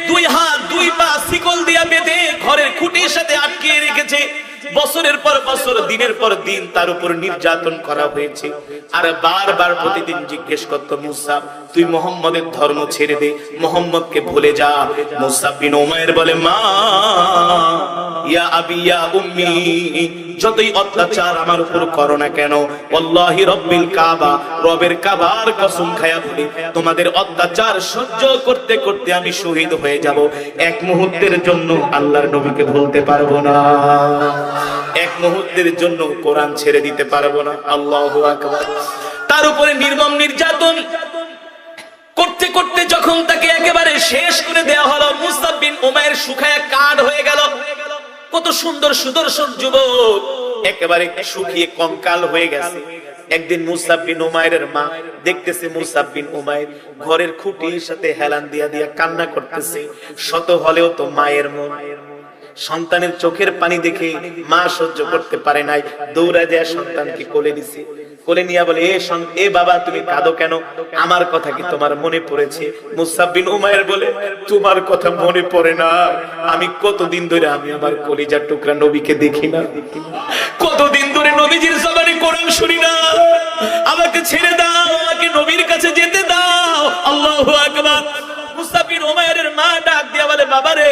2 হাত 2 পা শিকল দিয়া বেঁধে ঘরের খুঁটির সাথে আটকিয়ে রেখেছে। বছরের পর বছর, দিনের পর দিন তার উপর নির্যাতন করা হয়েছে। আর বারবার প্রতিদিন জিজ্ঞেস করত, মুসআব, তুই মুহাম্মদের ধর্ম ছেড়ে দে, মুহাম্মদকে ভুলে যা। মুসআব বিন উমাইর বলে, মা ইয়া আবি ইয়া উম্মি, যতই অত্যাচার আমার উপর করো না কেন, ওয়াল্লাহি রব্বিল কাবা, রবের কাবার কসম খায়া বলি, তোমাদের অত্যাচার সহ্য করতে করতে আমি শহীদ হয়ে যাব। এক মুহূর্তের জন্য আল্লাহর নবীকে ভুলতে পারবো না, এক মুহূর্তের জন্য কোরআন ছেড়ে দিতে পারবো না। আল্লাহু আকবার। তার উপরে নির্মম নির্যাতন করতে করতে যখন তাকে একেবারে শেষ করে দেওয়া হলো, মুসআব বিন উমাইর শুকায়া কাঠ হয়ে গেল। কত সুন্দর সুদর্শন যুবক, একেবারে শুকিয়ে কঙ্কাল হয়ে গেছে। একদিন মুসআব বিন উমাইরের মা দেখতেছে মুসআব বিন উমাইর ঘরের খুঁটির সাথে হেলান দিয়া দিয়া কান্না করতেছে। শত হলেও তো মায়ের মন, সন্তানের চোখের পানি দেখে মা সহ্য করতে পারে নাই, দৌড়া যায় সন্তানকে কোলে দিছে। কোলে নিয়ে বলে, এ বাবা, তুমি কাঁদো কেন? আমার কথা কি তোমার মনে পড়েছে? মুসআব বিন উমাইর বলে, তোমার কথা মনে পড়ে না? আমি কতদিন ধরে আমি আমার কলিজার টুকরা নবীকে দেখি না, কতদিন ধরে নবীজির জবানে কোরআন শুনি না। আমাকে ছেড়ে দাও, আমাকে নবীর কাছে যেতে দাও। আল্লাহু আকবার। মুসআব বিন উমাইরের মা ডাক দিয়া বলে, বাবা রে,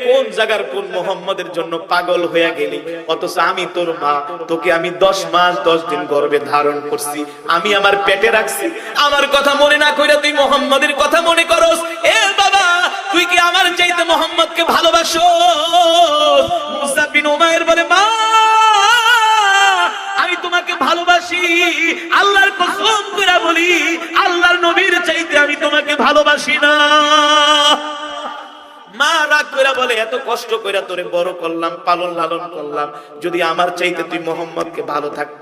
কোন জায়গার কোন মুহাম্মদের জন্য পাগল হয়ে গেলি? অথচ আমি তোর মা, তোকে আমি 10 মাস 10 দিন গর্ভে ধারণ করছি, আমি আমার পেটে রাখছি। আমার কথা মনে না কইরা তুই মুহাম্মদের কথা মনে করস? এ বাবা, তুই কি আমার চাইতে মুহাম্মদকে ভালোবাসো? মুসআব বিন উমাইর বলে, মা, আমি তোমাকে ভালোবাসি, আল্লাহর কসম করে বলি, আল্লাহর নবীর চাইতে আমি তোমাকে ভালোবাসি না। মা রাগ করে বলে, এত কষ্ট করে তোরে বড় করলাম, পালন লালন করলাম, যদি আমার চাইতে তুই মুহাম্মদকে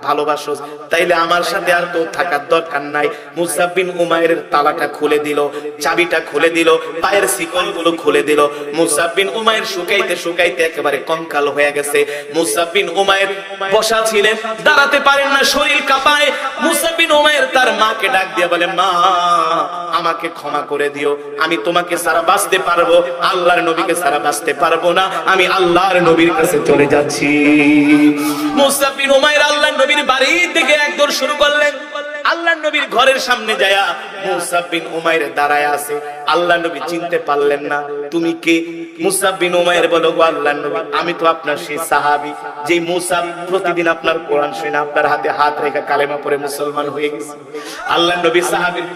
ভালোবাসোস, তাইলে আমার সাথে আর তোর থাকার দরকার নাই। মুসআব বিন উমাইরের তালাটা খুলে দিল, চাবিটা খুলে দিল, পায়ের শিকলগুলো খুলে দিল। মুসআব বিন উমাইর শুকাইতে শুকাইতে একেবারে কঙ্কাল হয়ে গেছে। মুসআব বিন উমাইর বসা ছিলেন, দাঁড়াতে পারেন না, শরীর কাঁপায়। মুসআব বিন উমাইর তার মাকে ডাক দিয়ে বলে, মা, আমাকে ক্ষমা করে দিও, আমি তোমাকে ছাড়া বাঁচতে পারবো, আল্লাহর নবীকে ছাড়া বাঁচতে পারবো না, আমি আল্লাহর নবীর কাছে চলে যাচ্ছি। মুসআব বিন উমাইর আল্লাহর নবীর বাড়ি থেকে এক দৌড় শুরু করলেন। আল্লাহর নবীর ঘরের সামনে যায়া মুসআব বিন উমাইর দাঁড়ায় আছে। আল্লাহর নবী চিনতে পারলেন না, তুমি কে? মুসআব বিন উমাইর বলো, গো আল্লাহর নবী, আমি তো আপনার সেই সাহাবী, যে মুসআব প্রতিদিন আপনার কোরআন শুনে আপনার হাতে হাত রেখে কালেমা পড়ে মুসলমান হয়ে গেছে। আল্লাহর নবী সাহাবীর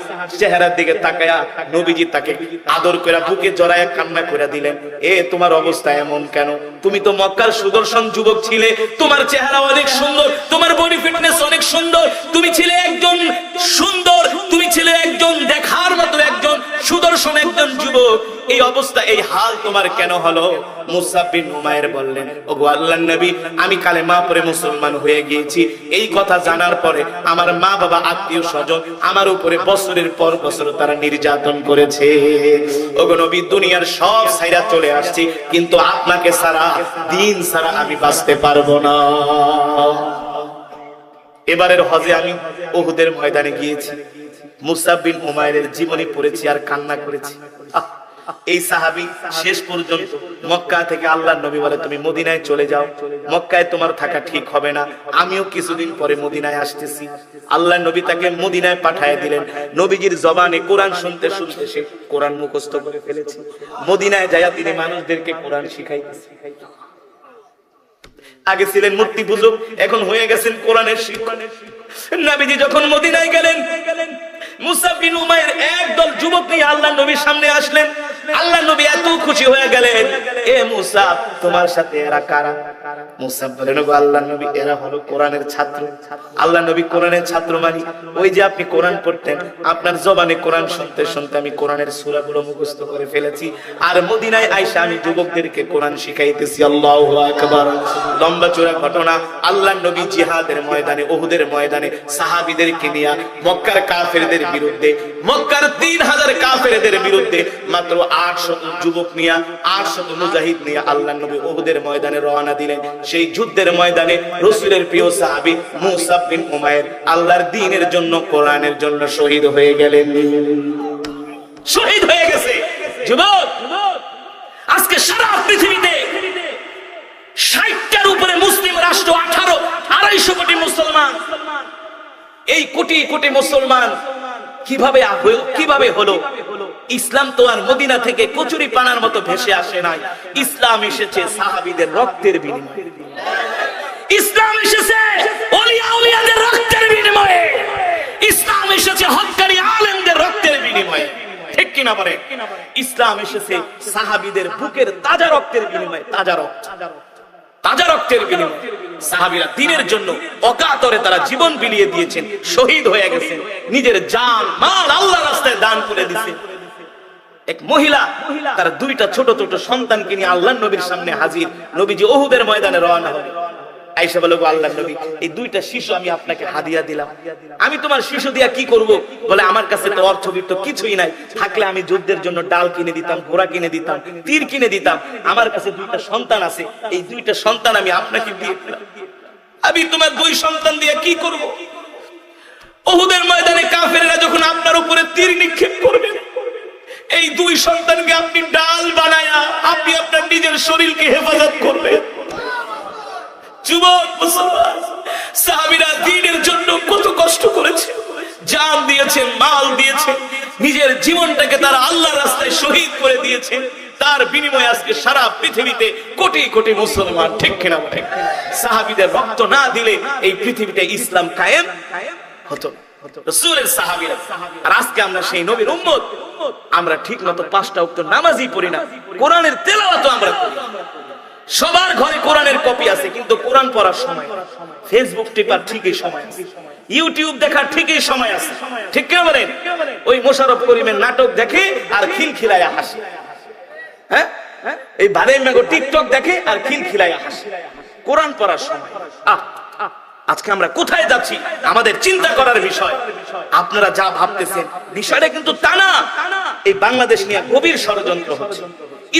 চেহারার দিকে তাকায়া নবীজি তাকে আদর করে বুকে জড়ায়া কান্না করে দিলেন। এ তোমার অবস্থা এমন কেন? তুমি তো মক্কার সুদর্শন যুবক ছিলে, তোমার চেহারা অনেক সুন্দর, তোমার বডি ফিটনেস অনেক সুন্দর, তুমি ছিলে একজন সুন্দর, তুমি ছিলে একজন দেখার মতো একজন সুদর্শন সুদর্শন একজন যুবক, এই অবস্থা, এই হাল তোমার কেন হলো? মুসাব বিন উমাইর বললেন, ওগো আল্লাহর নবী, আমি কালেমা পড়ে মুসলমান হয়ে গিয়েছি। এই কথা জানার পরে আমার মা বাবা, আত্মীয় স্বজন আমার উপরে বছরের পর বছর তারা নির্যাতন করেছে। ওগো নবী, দুনিয়ার সব ছাইরা চলে আসছি, কিন্তু আপনাকে ছাড়া, দিন ছাড়া আমি বাঁচতে পারবো না। এবারের হজে আমি উহুদের ময়দানে গিয়েছি, মুসাব বিন উমাইরের জীবনী পড়েছি আর কান্না করেছি। এই সাহাবী শেষ পর্যন্ত মক্কা থেকে আল্লাহর নবী বলে, তুমি মদিনায় চলে যাও, মক্কায় তোমার থাকা ঠিক হবে না, আমিও কিছুদিন পরে মদিনায় আসতেছি। আল্লাহর নবী তাকে মদিনায় পাঠিয়ে দিলেন। নবীজির জবানে কোরআন শুনতে শুনতে সে কোরআন মুখস্থ করে ফেলেছে। মদিনায় যায় তিনি মানুষদেরকে কোরআন শিখাইতেছে। আগে ছিলেন মূর্তি পূজক, এখন হয়ে গেছেন কোরআনের শিক্ষক। নবীজি যখন মদিনায় গেলেন, মুসাব বিন উমাইর একদল যুবক নিয়ে আল্লাহর নবীর সামনে আসলেন। আল্লাহর নবী এত খুশি হয়ে গেলেন, এ মুসাব, তোমার সাথে এরা কারা? মুসাব বলেন, ওগো আল্লাহর নবী, এরা হলো কোরআনের ছাত্র। আল্লাহর নবী, কোরআনের ছাত্র মানে ওই যে আপনি কোরআন পড়তেন, আপনার জবানে কোরআন শুনতে শুনতে আমি কোরআনের সূরাগুলো মুখস্থ করে ফেলেছি, আর মদিনায় আইসা আমি যুবকদেরকে কোরআন শিখাইতেছি। আল্লাহু আকবার। লম্বা চূড়া ঘটনা। আল্লাহর নবী জিহাদের ময়দানে, উহুদের ময়দানে সাহাবীদেরকে নিয়ে মক্কার কাফেরদের বিরুদ্ধে, মক্কার 3000 কাফেরদের বিরুদ্ধে মাত্র 800 যুবক নিয়ে, 800 মুজাহিদ নিয়ে আল্লাহর নবী উহুদের ময়দানে রওনা দিলেন। সেই যুদ্ধের ময়দানে রাসূলের প্রিয় সাহাবী মুসাব বিন উমাইর আল্লাহর দ্বীনের জন্য, কোরআনের জন্য শহীদ হয়ে গেলেন। শহীদ হয়ে গেছে যুবক। আজকে সারা পৃথিবীতে 60টার উপরে মুসলিম রাষ্ট্র, 250 কোটি মুসলমান। এই কোটি কোটি মুসলমান কিভাবে হলো? ইসলাম তো আর মদিনা থেকে কচুরি পানার মতো ভেসে আসে নাই। ইসলাম এসেছে সাহাবীদের রক্তের বিনিময়ে। ইসলাম এসেছে ওলিয়া উলিয়াদের রক্তের বিনিময়ে। ইসলাম এসেছে হক্কানি আলেমদের রক্তের বিনিময়ে। ঠিক কিনা বলে? ইসলাম এসেছে সাহাবীদের বুকের তাজা রক্তের বিনিময়ে। তাজা রক্তের বিনিময়ে সাহাবীরা দ্বীনের জন্য অকাতরে তারা জীবন বিলিয়ে দিয়েছেন, শহীদ হয়ে গেছেন, নিজের জান মাল আল্লাহর রাস্তায় দান করে দিয়েছেন। এক মহিলা তার 2টা ছোট ছোট সন্তানকে নিয়ে আল্লাহর নবীর সামনে হাজির। নবীজি উহুদের ময়দানে রওনা হলেন। আয়েশা বলে, আল্লাহর নবী, এই 2টা শিশু আমি আপনাকে হাদিয়া দিলাম। আমি তোমার শিশু দিয়া কি করব? বলে, আমার কাছে তো অর্থবিত্ত কিছুই নাই, থাকলে আমি যুদ্ধের জন্য ডাল কিনে দিতাম, ঘোড়া কিনে দিতাম, তীর কিনে দিতাম। আমার কাছে 2টা সন্তান আছে, এই 2টা সন্তান আমি আপনাকে দিয়ে দিলাম। আমি তোমার 2 সন্তান দিয়ে কি করব? উহুদের ময়দানে কাফেররা যখন আপনার উপরে তীর নিক্ষেপ করবে, এই 2 সন্তানকে আপনি ডাল বানায়া আপনি আপনার নিজের শরীরকে হেফাজত করবেন। যুবক মুসলমান, সাহাবীরা দ্বীনের জন্য কত কষ্ট করেছে, জান দিয়েছে, মাল দিয়েছে, নিজের জীবনটাকে তারা আল্লাহর রাস্তায় শহীদ করে দিয়েছে। তার বিনিময়ে আজকে সারা পৃথিবীতে কোটি কোটি মুসলমান। ঠিক কিনা বলে? সাহাবীদের রক্ত না দিলে এই পৃথিবীতে ইসলাম কায়েম হতো না। রাসূলের সাহাবীরা। আর আজকে আমরা সেই নবীর উম্মত, আমরা ঠিক মতো 5টা ওয়াক্ত নামাজই পড়ি না, কোরআনের তেলাওয়াতও আমরা করি। সবার ঘরে কোরআনের কপি আছে, কিন্তু কোরআন পড়ার সময়, ফেসবুক টিপার ঠিকই সময় আছে, ইউটিউব দেখার ঠিকই সময় আছে। ঠিক কিনা বলেন? ওই মোশাররফ করিমের নাটক দেখে আর খিলখিলায়া হাসে। হ্যাঁ, এই ভারের মেঘ টিকটক দেখে আর খিলখিলায়া হাসে। কোরআন পড়ার সময় আজকে আমরা কোথায় যাচ্ছি আমাদের চিন্তা করার বিষয়। আপনারা যা ভাবতেছেন বিষয়টা কিন্তু তা না। এই বাংলাদেশ নিয়ে গভীর ষড়যন্ত্র হচ্ছে,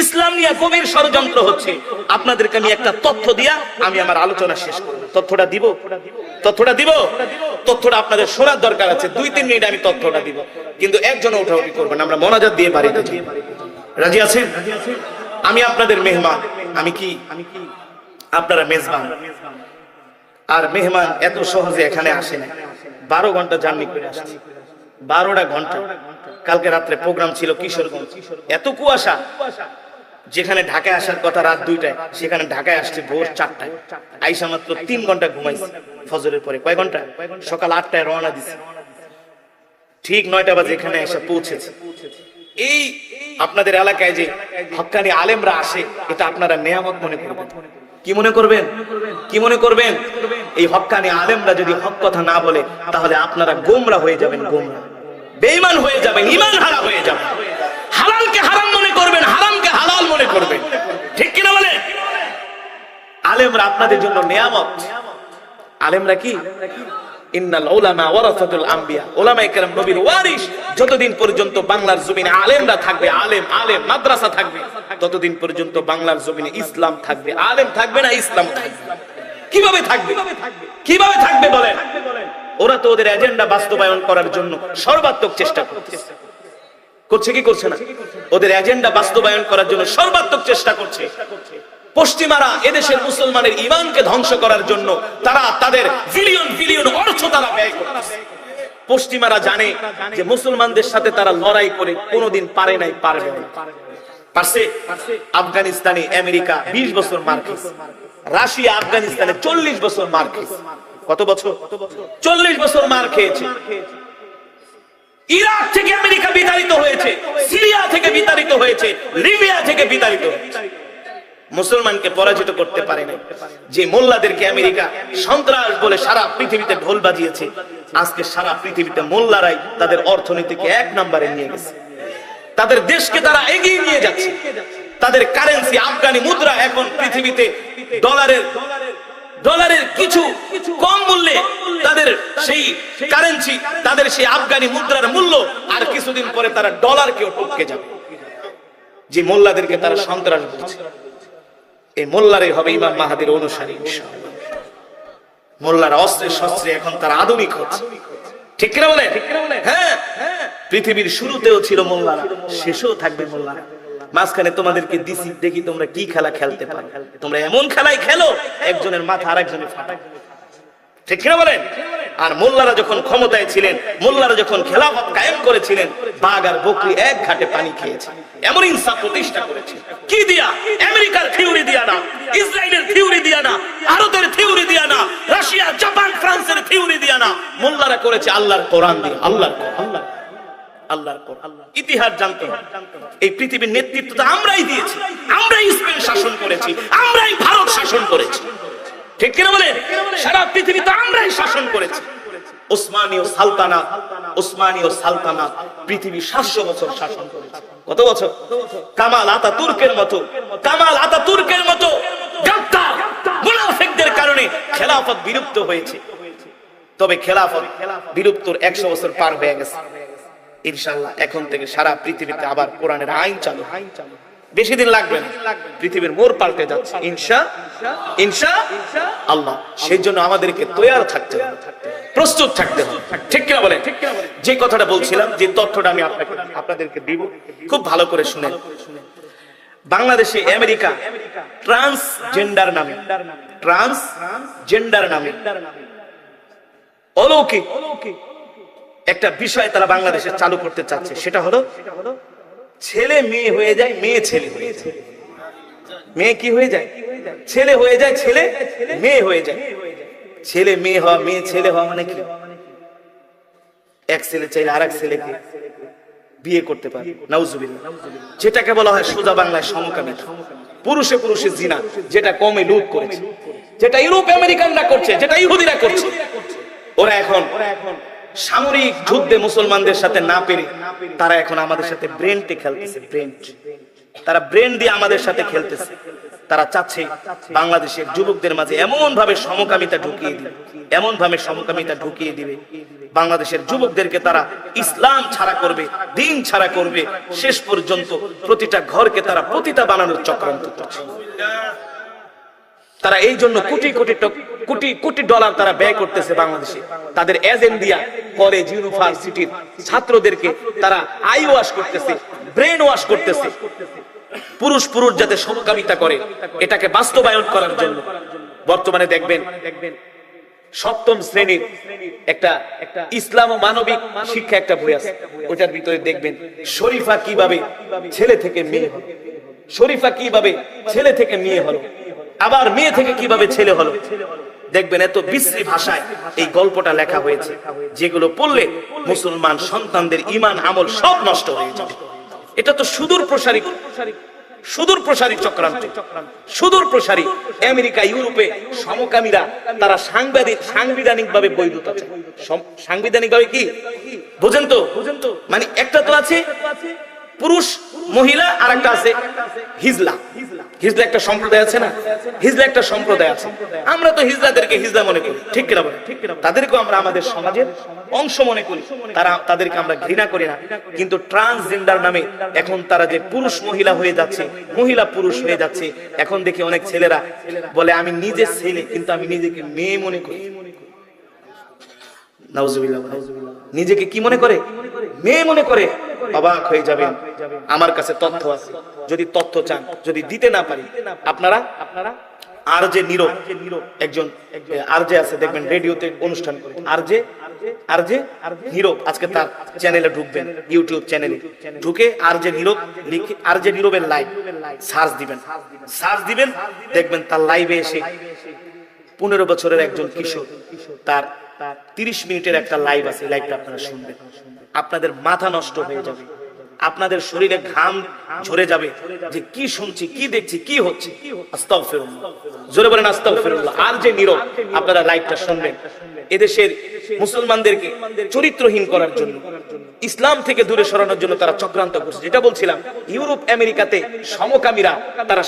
ইসলাম নিয়ে গভীর ষড়যন্ত্র হচ্ছে। আপনাদেরকে আমি একটা তথ্য দিয়া আমি আমার আলোচনা শেষ করব। তথ্যটা দিব? তথ্যটা আপনাদের শোনার দরকার আছে। 2-3 মিনিট আমি তথ্যটা দিব, কিন্তু একজনও উঠাউঠি করবেন, আমরা মোনাজাত দিয়ে পারি। রাজি আছেন? আমি আপনাদের মেহমান, আমি কি আপনারা মেজবান। আর মেহমান এত সহজে এখানে আসে না। 12 ঘন্টা জার্নি করে আসছে, 12টা ঘন্টা। কালকে রাত্রে প্রোগ্রাম ছিল কিশোরগঞ্জ, এত কুয়াশা। যেখানে ঢাকায় আসার কথা রাত 2টায়, সেখানে ঢাকায় আসছে ভোর 4টায়। আইসা মাত্র 3 ঘন্টা ঘুমাইছে ফজরের পরে। কয় ঘন্টা? সকাল 8টায় রওনা দিছে, ঠিক 9টা বাজে এখানে এসে পৌঁছেছে। এই আপনাদের এলাকায় যে হক্কানি আলেমরা আসে, এটা আপনারা নেয়ামত মনে করবেন। কি মনে করবেন? এই হক্কানি আলেমরা যদি হক কথা না বলে, তাহলে আপনারা গোমরা হয়ে যাবেন, গোমরা বেঈমান হয়ে যাবেন, ঈমান হারা হয়ে যাবেন। হালালকে হারাম মনে করবেন, হারামকে হালাল মনে করবেন। ঠিক কিনা বলে? আলেমরা আপনাদের জন্য নিয়ামত। আলেমরা কি? ইন্নাল উলামা ওয়ারাসাতুল আম্বিয়া, উলামায়ে কেরাম নবীর ওয়ারিস। যতদিন পর্যন্ত বাংলার জমিনে আলেমরা থাকবে, আলেম মাদ্রাসা থাকবে, ততদিন পর্যন্ত বাংলার জমিনে ইসলাম থাকবে। আলেম থাকবে না, ইসলাম থাকবে। কিভাবে থাকবে? কিভাবে থাকবে বলেন? ওরা তো ওদের এজেন্ডা বাস্তবায়ন করার জন্য সর্বাত্মক চেষ্টা করছে কি করছে না? ওদের এজেন্ডা বাস্তবায়ন করার জন্য সর্বাত্মক চেষ্টা করছে। পশ্চিমারা এদেশের মুসলমানের ঈমানকে ধ্বংস করার জন্য তারা তাদের বিলিয়ন বিলিয়ন অর্থ তারা ব্যয় করছে। পশ্চিমারা জানে যে মুসলমানদের সাথে তারা লড়াই করে কোনোদিন পারে নাই, পারবে না। পারছে? আফগানিস্তানে আমেরিকা 20 বছর মার খেয়েছে, রাশিয়া আফগানিস্তানে 40 বছর মার খেয়েছে। কত বছর? 40 বছর মার খেয়েছে। ইরাক থেকে আমেরিকা বিতাড়িত হয়েছে, সিরিয়া থেকে বিতাড়িত হয়েছে, লিবিয়া থেকে বিতাড়িত হয়েছে। মুসলমানকে পরাজিত করতে পারে না। যে মোল্লাদেরকে আমেরিকা সন্ত্রাস বলে সারা পৃথিবীতে ঢোল বাজিয়েছে, আজকে সারা পৃথিবীতে মোল্লারাই তাদের অর্থনীতিকে 1 নম্বরে নিয়ে গেছে। তাদের দেশকে তারা এগিয়ে নিয়ে যাচ্ছে। তাদের কারেন্সি আফগানি মুদ্রা এখন পৃথিবীতে ডলারের কিছু কম মূল্যে তাদের সেই কারেন্সি, তাদের সেই আফগানি মুদ্রার মূল্য আর কিছুদিন পরে তারা ডলারকেও টপকে যাবে। যে মোল্লাদেরকে তারা সন্ত্রাস বলছে, এই মোল্লারাই হবে ইমাম মাহাদির অনুসারী ইনশাআল্লাহ। মোল্লারা অস্ত্রে শস্ত্রে এখন তারা আধুনিক হচ্ছে। ঠিক কিনা বলে? হ্যাঁ, পৃথিবীর শুরুতেও ছিল মোল্লারা, শেষেও থাকবে মোল্লারা। মাঝখানে তোমাদেরকে দিছি, দেখি তোমরা কি খেলা খেলতে পারো। তোমরা এমন খেলাই খেলো একজনের মাথা আরেকজনের ফাটায়। ঠিক কিনা বলেন? আর মোল্লারা যখন ক্ষমতায় ছিলেন, মোল্লারা যখন খেলাফত কায়েম করেছিলেন, বাঘ আর বকরি এক ঘাটে পানি খেয়েছে। এমন ইনসাফ প্রতিষ্ঠা করেছে। কি দিয়া? আমেরিকার থিওরি দিয়া না, ইসরায়েলের থিওরি দিয়া না, ভারতের থিওরি দিয়া না, রাশিয়া, জাপান, ফ্রান্সের থিওরি দিয়া না। মোল্লারা করেছে আল্লাহর কোরআন দিয়ে। আল্লাহর কোরআন। ইতিহাস জানতে হবে। এই পৃথিবীর নেতৃত্ব তো আমরাই দিয়েছি। আমরাই স্পেন শাসন করেছি, আমরাই ভারত শাসন করেছি। ঠিক কিনা বলেন? সারা পৃথিবী তো আমরাই শাসন করেছি। ওসমানীয় সালতানাত পৃথিবী 700 বছর শাসন করেছে। কত বছর? কামাল আতাতুর্কের মতো গাদ্দার মুনাফিকদের কারণে খেলাফত বিলুপ্ত হয়েছে। তবে খেলাফত বিলুপ্তর 100 বছর পার হয়ে গেছে। ইনশাআল্লাহ এখন থেকে সারা পৃথিবীতে আবার কোরআনের আইন চালু। বেশি দিন লাগবে না, পৃথিবীর মোড় পাল্টে যাচ্ছে ইনশাআল্লাহ। সেই জন্য আমাদেরকে তৈয়ার থাকতে হবে, প্রস্তুত থাকতে হবে। ঠিক কিনা বলেন? যে কথাটা বলছিলাম, যে তথ্যটা আমি আপনাদেরকে দিব, খুব ভালো করে শুনেন। বাংলাদেশে আমেরিকা ট্রান্সজেন্ডার নামে অলৌকিক একটা বিষয় তারা বাংলাদেশে চালু করতে চাচ্ছে। সেটা হলো ছেলে মেয়ে হয়ে যায়, মেয়ে ছেলে হয়ে যায়। মেয়ে কি হয়ে যায়? ছেলে হয়ে যায়, ছেলে মেয়ে হয়ে যায়। ছেলে মেয়ে হওয়া, মেয়ে ছেলে হওয়া মানে কি? এক ছেলে চাইলে আরেক ছেলেকে বিয়ে করতে পারে, নাউজুবিল্লাহ। যেটাকে বলা হয় সোজা বাংলায় সমকামিতা। পুরুষে পুরুষে জিনা, যেটা কমে লুট করেছে, যেটা ইউরোপ আমেরিকানরা করছে, যেটা ইহুদিরা করছে। ওরা এখন সামরিক যুদ্ধে মুসলমানদের সাথে না পেরে তারা এখন আমাদের সাথে ব্রেনটে খেলতেছে। তারা ব্রেন দিয়ে আমাদের সাথে খেলতেছে। তারা চাচ্ছে বাংলাদেশের যুবকদের মাঝে এমন ভাবে সমকামিতা ঢুকিয়ে দিবে, বাংলাদেশের যুবকদেরকে তারা ইসলাম ছাড়া করবে, দিন ছাড়া করবে। শেষ পর্যন্ত প্রতিটা ঘরকে তারা পতিতা বানানোর চক্রান্ত করছে। তারা এই জন্য কোটি কোটি ডলার তারা ব্যয় করতেছে বাংলাদেশে। তাদের এজেন্ডা কলেজ, ইউনিভার্সিটির ছাত্রদেরকে তারা আই ওয়াশ করতেছে, ব্রেন ওয়াশ করতেছে। পুরুষ যাতে সমকামিতা করে, এটাকে বাস্তবায়ন করার জন্য বর্তমানে দেখবেন 7ম শ্রেণীর একটা ইসলাম ও মানবিক শিক্ষা একটা বই আছে। ওটার ভিতরে দেখবেন শরীফা কিভাবে ছেলে থেকে মেয়ে হলো, আবার মেয়ে থেকে কিভাবে ছেলে হলো। দেখবেন এত বিশ্রী ভাষায় এই গল্পটা লেখা হয়েছে, যেগুলো পড়লে মুসলমান সন্তানদের ঈমান আমল সব নষ্ট হয়ে যাবে। এটা তো সুদূর প্রসারী চক্রান্ত, সুদূর প্রসারী। আমেরিকা, ইউরোপে সমকামীরা তারা সাংবিধানিক ভাবে বৈধতা চায়। সাংবিধানিক ভাবে কি বোঝেন তো? মানে একটা তো আছে পুরুষ মহিলা, আর একটা আছে হিজলা। হিজলা একটা সম্প্রদায় আছে না, হিজলা একটা সম্প্রদায় আছে। আমরা তো হিজলাদেরকে হিজলা মনে করি, ঠিক কিনা বলেন? তাদেরকেও আমরা আমাদের সমাজের অংশ মনে করি, তাদেরকে আমরা ঘৃণা করি না। কিন্তু ট্রান্সজেন্ডার নামে এখন তারা যে পুরুষ মহিলা হয়ে যাচ্ছে, মহিলা পুরুষ হয়ে যাচ্ছে, এখন দেখি অনেক ছেলেরা বলে আমি নিজে ছেলে কিন্তু আমি নিজেকে মেয়ে মনে করি। নাউজুবিল্লাহ। নিজেকে কি মনে করে? মেয়ে মনে করে। অবাক হয়ে যাবেন, আমার কাছে তথ্য আছে, যদি তথ্য চান, যদি দিতে না পারি, আপনারা আরজে নীরব, একজন আরজে আছে দেখবেন রেডিওতে অনুষ্ঠান করে, আরজে নীরব, আজকে তার চ্যানেলে ঢুকবেন, ইউটিউব চ্যানেলে ঢুকে আরজে নীরব লিখে আরজে নীরবের লাইভ সার্চ দিবেন, দেখবেন তার লাইভে এসে 15 বছরের একজন কিশোর, তার 30 মিনিটের একটা লাইভ আছে, লাইভটা আপনারা শুনবেন, আপনাদের মাথা নষ্ট হয়ে যাবে, আপনাদের শরীরে ঘাম ঝরে যাবে যে কি শুনছি, কি দেখছি, কি হচ্ছে। আস্তাগফিরুল্লাহ, জোরে বলেন আস্তাগফিরুল্লাহ। আর যে নীরব, আপনারা লাইভটা শুনবেন। এদেশের মুসলমানদেরকে চরিত্রহীন করার জন্য, ইসলাম থেকে দূরে সরানোর জন্য তারা চক্রান্ত করছে। যেটা বলছিলাম, ইউরোপ আমেরিকাতে সমকামীরা তারা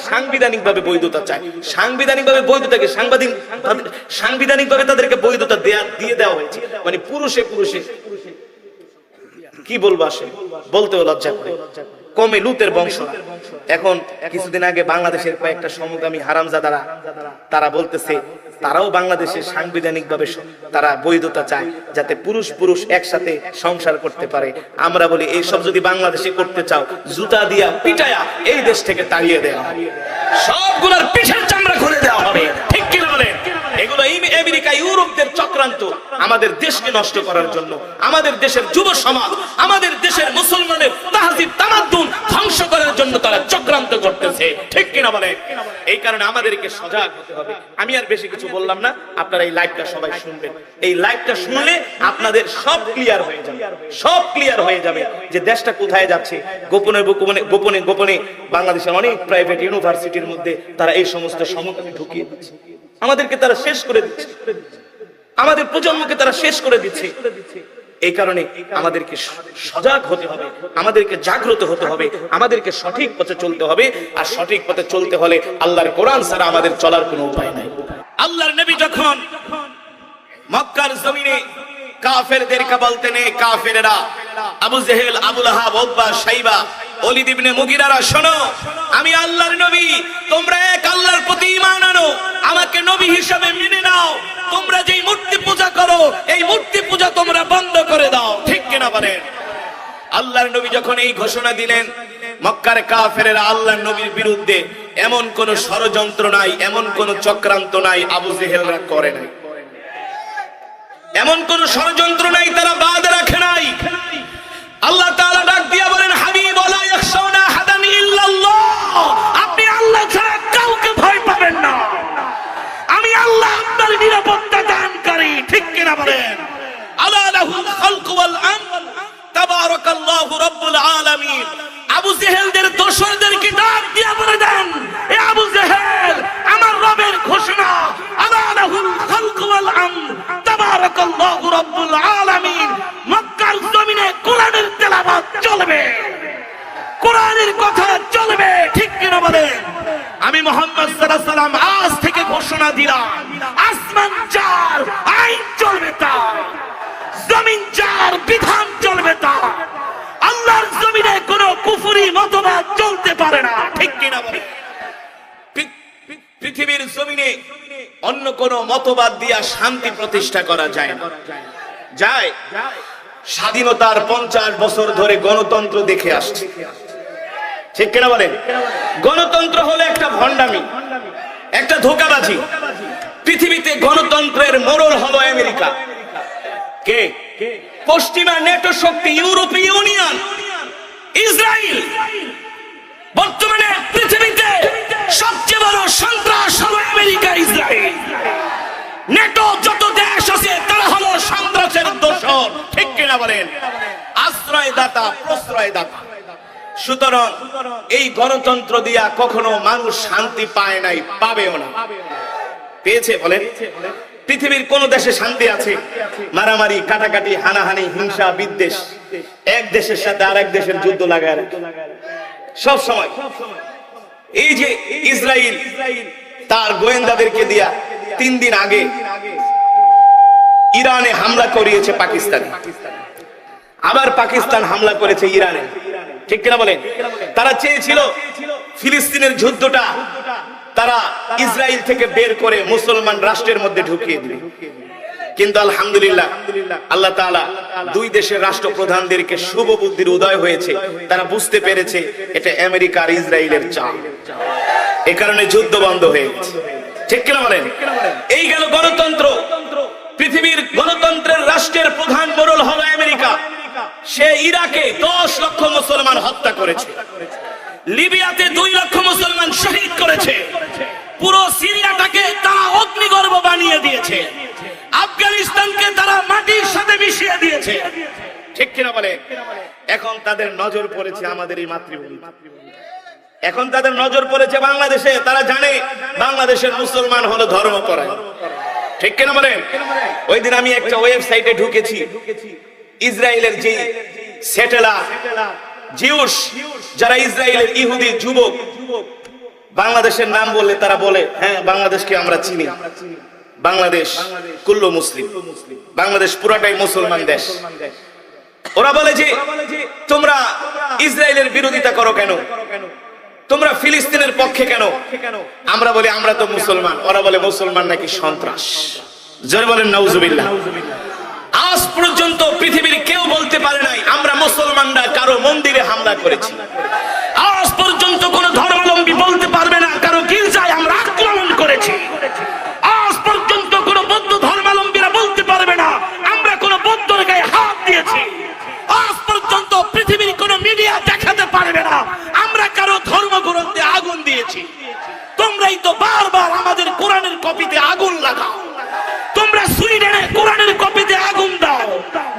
সাংবিধানিকভাবে বৈধতা চায়। সাংবিধানিকভাবে বৈধতাকে সাংবিধানিকভাবে তাদেরকে বৈধতা দিয়ে দেওয়া হয়েছে, মানে পুরুষে কি বলবো, আসে বলতেও লজ্জা করে, কমে লুতের বংশ। এখন কিছুদিন আগে বাংলাদেশের কয়েকটা সমকামী হারামজাদারা তারা বলতেছে তারাও বাংলাদেশে সাংবিধানিকভাবে তারা বৈধতা চায়, যাতে পুরুষ একসাথে সংসার করতে পারে। আমরা বলি এইসব যদি বাংলাদেশে করতে চাও, জুতা দিয়া পিটায়া এই দেশ থেকে তাড়িয়ে দেওয়া হবে, সবগুলোর পিঠের চামড়া খুলে দেওয়া হবে, ঠিক কি না বলেন? এগুলো আমেরিকা ইউরোপদের চক্রান্ত, আমাদের দেশকে নষ্ট করার জন্য, আমাদের দেশের যুব সমাজ, আমাদের দেশের মুসলমানের তাহজিব তামাদ্দুন ধ্বংস করার জন্য তারা চক্রান্ত করতেছে, ঠিক কিনা বলেন? এই কারণে আমাদেরকে সজাগ হতে হবে। আমি আর বেশি কিছু বললাম না, আপনারা এই লাইভটা সবাই শুনবেন। এই লাইভটা শুনলে আপনাদের সব ক্লিয়ার হয়ে যাবে যে দেশটা কোথায় যাচ্ছে। গোপনে বাংলাদেশের অনেক প্রাইভেট ইউনিভার্সিটির মধ্যে তারা এই সমস্ত সমকামী ঢুকিয়ে দিচ্ছে, আমাদেরকে তারা শেষ করে দিচ্ছে, আমাদের প্রজন্মকে তারা শেষ করে দিচ্ছে। এই কারণে আমাদেরকে সজাগ হতে হবে, আমাদেরকে জাগ্রত হতে হবে, আমাদেরকে সঠিক পথে চলতে হবে। আর সঠিক পথে চলতে হলে আল্লাহর কোরআন ছাড়া আমাদের চলার কোনো উপায় নাই। আল্লাহর নবী যখন মক্কার জমিনে কাফেরদেরকে বলতেন, কাফেররা, আবু জেহেল, আবু লাহাব, উতবা, শাইবা, ওলীদ ইবনে মুগিরারা, শোনো, আমি আল্লাহর নবী, তোমরা এক আল্লাহর প্রতি ঈমান আনো, আমাকে নবী হিসেবে মেনে নাও, তোমরা যেই মূর্তি পূজা করো এই মূর্তি পূজা তোমরা বন্ধ করে দাও, ঠিক কিনা বলেন? আল্লাহর নবী যখন এই ঘোষণা দিলেন, মক্কার কাফেরেরা আল্লাহর নবীর বিরুদ্ধে এমন কোন ষড়যন্ত্র নাই, এমন কোন চক্রান্ত নাই আবু জেহেলরা করে নাই, এমন কোন ষড়যন্ত্র নাই তারা বাদ রাখে নাই। আল্লাহ তাআলা ডাক দিয়া বলেন, হাবিব ওয়ালা ইয়াখশাউনা আহাদান ইল্লাল্লাহ, আপনি আল্লাহ ছাড়া কাউকে ভয় পাবেন না, আমি আল্লাহ আপনার নিরাপত্তা দানকারী, ঠিক কিনা বলেন? আলা লাহুল খালকু ওয়াল আমর, তাবারাকাল্লাহু রাব্বুল আলামিন। আবু জেহেলদের দোসরদেরকে ডাক দিয়া বলে দেন, এ আবু জেহেল, আমার রবের ঘোষণা, আলা লাহুল খালকু ওয়াল আমর, তাবারাকাল্লাহু রাব্বুল আলামিন। মক্কার জমিনে কোরআনের তেলাওয়াত চলবে, কোরআনের কথা চলবে, ঠিক কিনা বলেন? আমি মুহাম্মদ সাল্লাল্লাহু আলাইহি সাল্লাম আজ থেকে ঘোষণা দিলাম, আসমান যার আইন চলবে তার, জমিন যার বিধান চলবে তার, আল্লাহর জমিনে কোনো কুফরি মতবাদ চলতে পারে না, ঠিক কিনা বলেন? পৃথিবীর জমিনে অন্য কোন মতবাদ দিয়া শান্তি প্রতিষ্ঠা করা যায় না। যায়, স্বাধীনতার 50 বছর ধরে গণতন্ত্র দেখে আসছে, ঠিক কিনা বলেন? গণতন্ত্র হলো একটা ভণ্ডামি, একটা ধোঁকাবাজি। পৃথিবীতে গণতন্ত্রের মোড়ল হলো আমেরিকা। কে? পশ্চিমা নেটো শক্তি, ইউরোপীয় ইউনিয়ন, ইসরায়েল। বর্তমানে পৃথিবীতে সবচেয়ে বড় সন্ত্রাস হলো আমেরিকা, ইসরায়েল। নেটো যত দেশ আছে তারা হলো সন্ত্রাসের দোসর, ঠিক কিনা বলেন? আশ্রয়দাতা, প্রশ্রয়দাতা। সুতরাং এই গণতন্ত্র দিয়া কখনো মানুষ শান্তি পায় নাই, পাবেও না। পেয়েছে বলেন? পৃথিবীর কোন দেশে শান্তি আছে? মারামারি, কাটাকাটি, হানাহানি, হিংসা, বিদ্বেষ এক দেশের সাথে আরেক দেশের যুদ্ধ লাগায় সব সময়। এই যে ইসরায়েল তার গোয়েন্দাদেরকে দিয়া 3 দিন আগে ইরানে হামলা করিয়েছে পাকিস্তানে, আবার পাকিস্তান হামলা করেছে ইরানে, ঠিক কিনা বলেন? তারা চেয়েছিল ফিলিস্তিনের যুদ্ধটা তারা ইসরায়েল থেকে বের করে মুসলমান রাষ্ট্রের মধ্যে ঢুকিয়ে দিবে, কিন্তু আলহামদুলিল্লাহ আল্লাহ তাআলা 2 দেশের রাষ্ট্রপ্রধানদেরকে শুভ বুদ্ধির উদয় হয়েছে, তারা বুঝতে পেরেছে এটা আমেরিকা আর ইসরায়েলের চাল, এই কারণে যুদ্ধ বন্ধ হয়ে গেছে, ঠিক কিনা বলেন? এই গেল গণতন্ত্র। পৃথিবীর গণতন্ত্রের রাষ্ট্রের প্রধান মোড়ল হলো আমেরিকা। সে ইরাকে 10 লক্ষ মুসলমান হত্যা করেছে, লিবিয়াতে 2 লক্ষ মুসলমান শহীদ করেছে, পুরো সিরিয়াটাকে তারা অগ্নিগর্ভ বানিয়ে দিয়েছে, আফগানিস্তানকে তারা মাটির সাথে মিশিয়ে দিয়েছে, ঠিক কিনা বলে? এখন তাদের নজর পড়েছে আমাদের এই মাতৃভূমি, এখন তাদের নজর পড়েছে বাংলাদেশে। তারা জানে বাংলাদেশের মুসলমান হলো ধর্মপরায়ণ, ঠিক কিনা বলে? ওই দিন আমি একটা ওয়েবসাইটে ঢুকেছি, ইসরায়েলের যে সেটেলার জিউস, যারা ইসরায়েলের ইহুদি যুবক, বাংলাদেশের নাম বললে তারা বলে হ্যাঁ বাংলাদেশকে আমরা চিনি, বাংলাদেশ কুল্লু মুসলিম, বাংলাদেশ পুরাটাই মুসলমান দেশ। ওরা বলে যে তোমরা ইসরায়েলের বিরোধিতা করো কেন, তোমরা ফিলিস্তিনের পক্ষে কেন? আমরা বলি আমরা তো মুসলমান। ওরা বলে মুসলমান নাকি সন্ত্রাস। জোরে বলেন নাউজুবিল্লাহ। আজ পর্যন্ত পৃথিবীর কেউ বলতে পারে নাই আমরা মুসলমানরা কারো মন্দিরে হামলা করেছি। আজ পর্যন্ত কোন ধর্মাবলম্বী বলতে পারবে না কারো গির্জায় আমরা আক্রমণ করেছি। আজ পর্যন্ত কোন বৌদ্ধ ধর্মাবলম্বীরা বলতে পারবে না আমরা কোন বৌদ্ধর গায়ে হাত দিয়েছি। আজ পর্যন্ত পৃথিবীর কোন মিডিয়া দেখাতে পারবে না আমরা কারো ধর্মগ্রন্থে আগুন দিয়েছি। তোমরাই তো বারবার আমাদের কোরআনের কপিতে আগুন লাগাও, তোমরা সুইডেনে কোরআনের কপিতে আগুন দাও,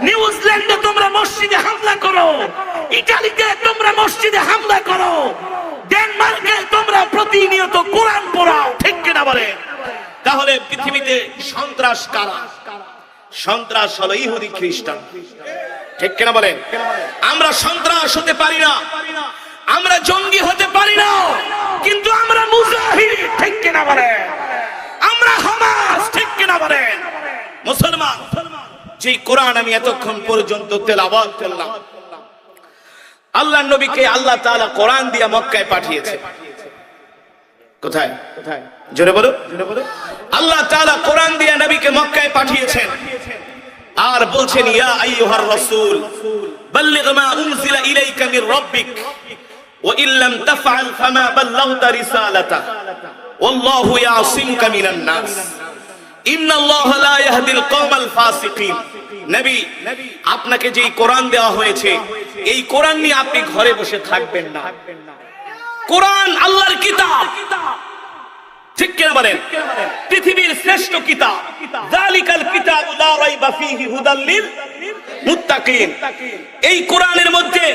নিউজিল্যান্ডে তোমরা মসজিদে হামলা করো, ইতালিতে তোমরা মসজিদে হামলা করো, ডেনমার্কে তোমরা প্রতিনিয়ত কোরআন পড়াও, ঠিক কিনা বলে? তাহলে পৃথিবীতে সন্ত্রাস কারা? সন্ত্রাস হলো ইহুদি খ্রিস্টান, ঠিক কিনা বলেন? আমরা সন্ত্রাস হতে পারি না, আমরা জঙ্গি হতে পারি না, কিন্তু আমরা মুজাহিদ, ঠিক কিনা বলেন? আমরা হামাস, ঠিক কিনা বলেন? মুসলমান যে কোরআন আমি এতক্ষণ পর্যন্ত তেলাওয়াত করলাম, আল্লাহর নবীকে আল্লাহ তাআলা কোরআন দিয়ে মক্কায় পাঠিয়েছে। কোথায়? জোরে বলো। আল্লাহ তাআলা কোরআন দিয়ে নবীকে মক্কায় পাঠিয়েছেন, আর বলছেন ইয়া আইয়ুহার রাসূল বাল্লিগ মা উনজিলা ইলাইকা মির রাব্বিক ওয়া ইল্লাম তাফআল ফামা বাল্লাগতা রিসালাতা ওয়াল্লাহু ইয়াসিমুকা মিনান নাস ইন্নাল্লাহা লা ইয়াহদিল কওমাল ফাসিকিন। নবী, আপনাকে যে কোরআন দেওয়া হয়েছে এই কোরআন নিয়ে আপনি ঘরে বসে থাকবেন না। কোরআন আল্লাহর কিতাব, ঠিক কিনা বলেন? পৃথিবীর শ্রেষ্ঠ কিতাব, যালিকাল কিতাবু লা রাইবা ফীহি হুদাল লিল মুত্তাকিন। এই কোরআনের মধ্যে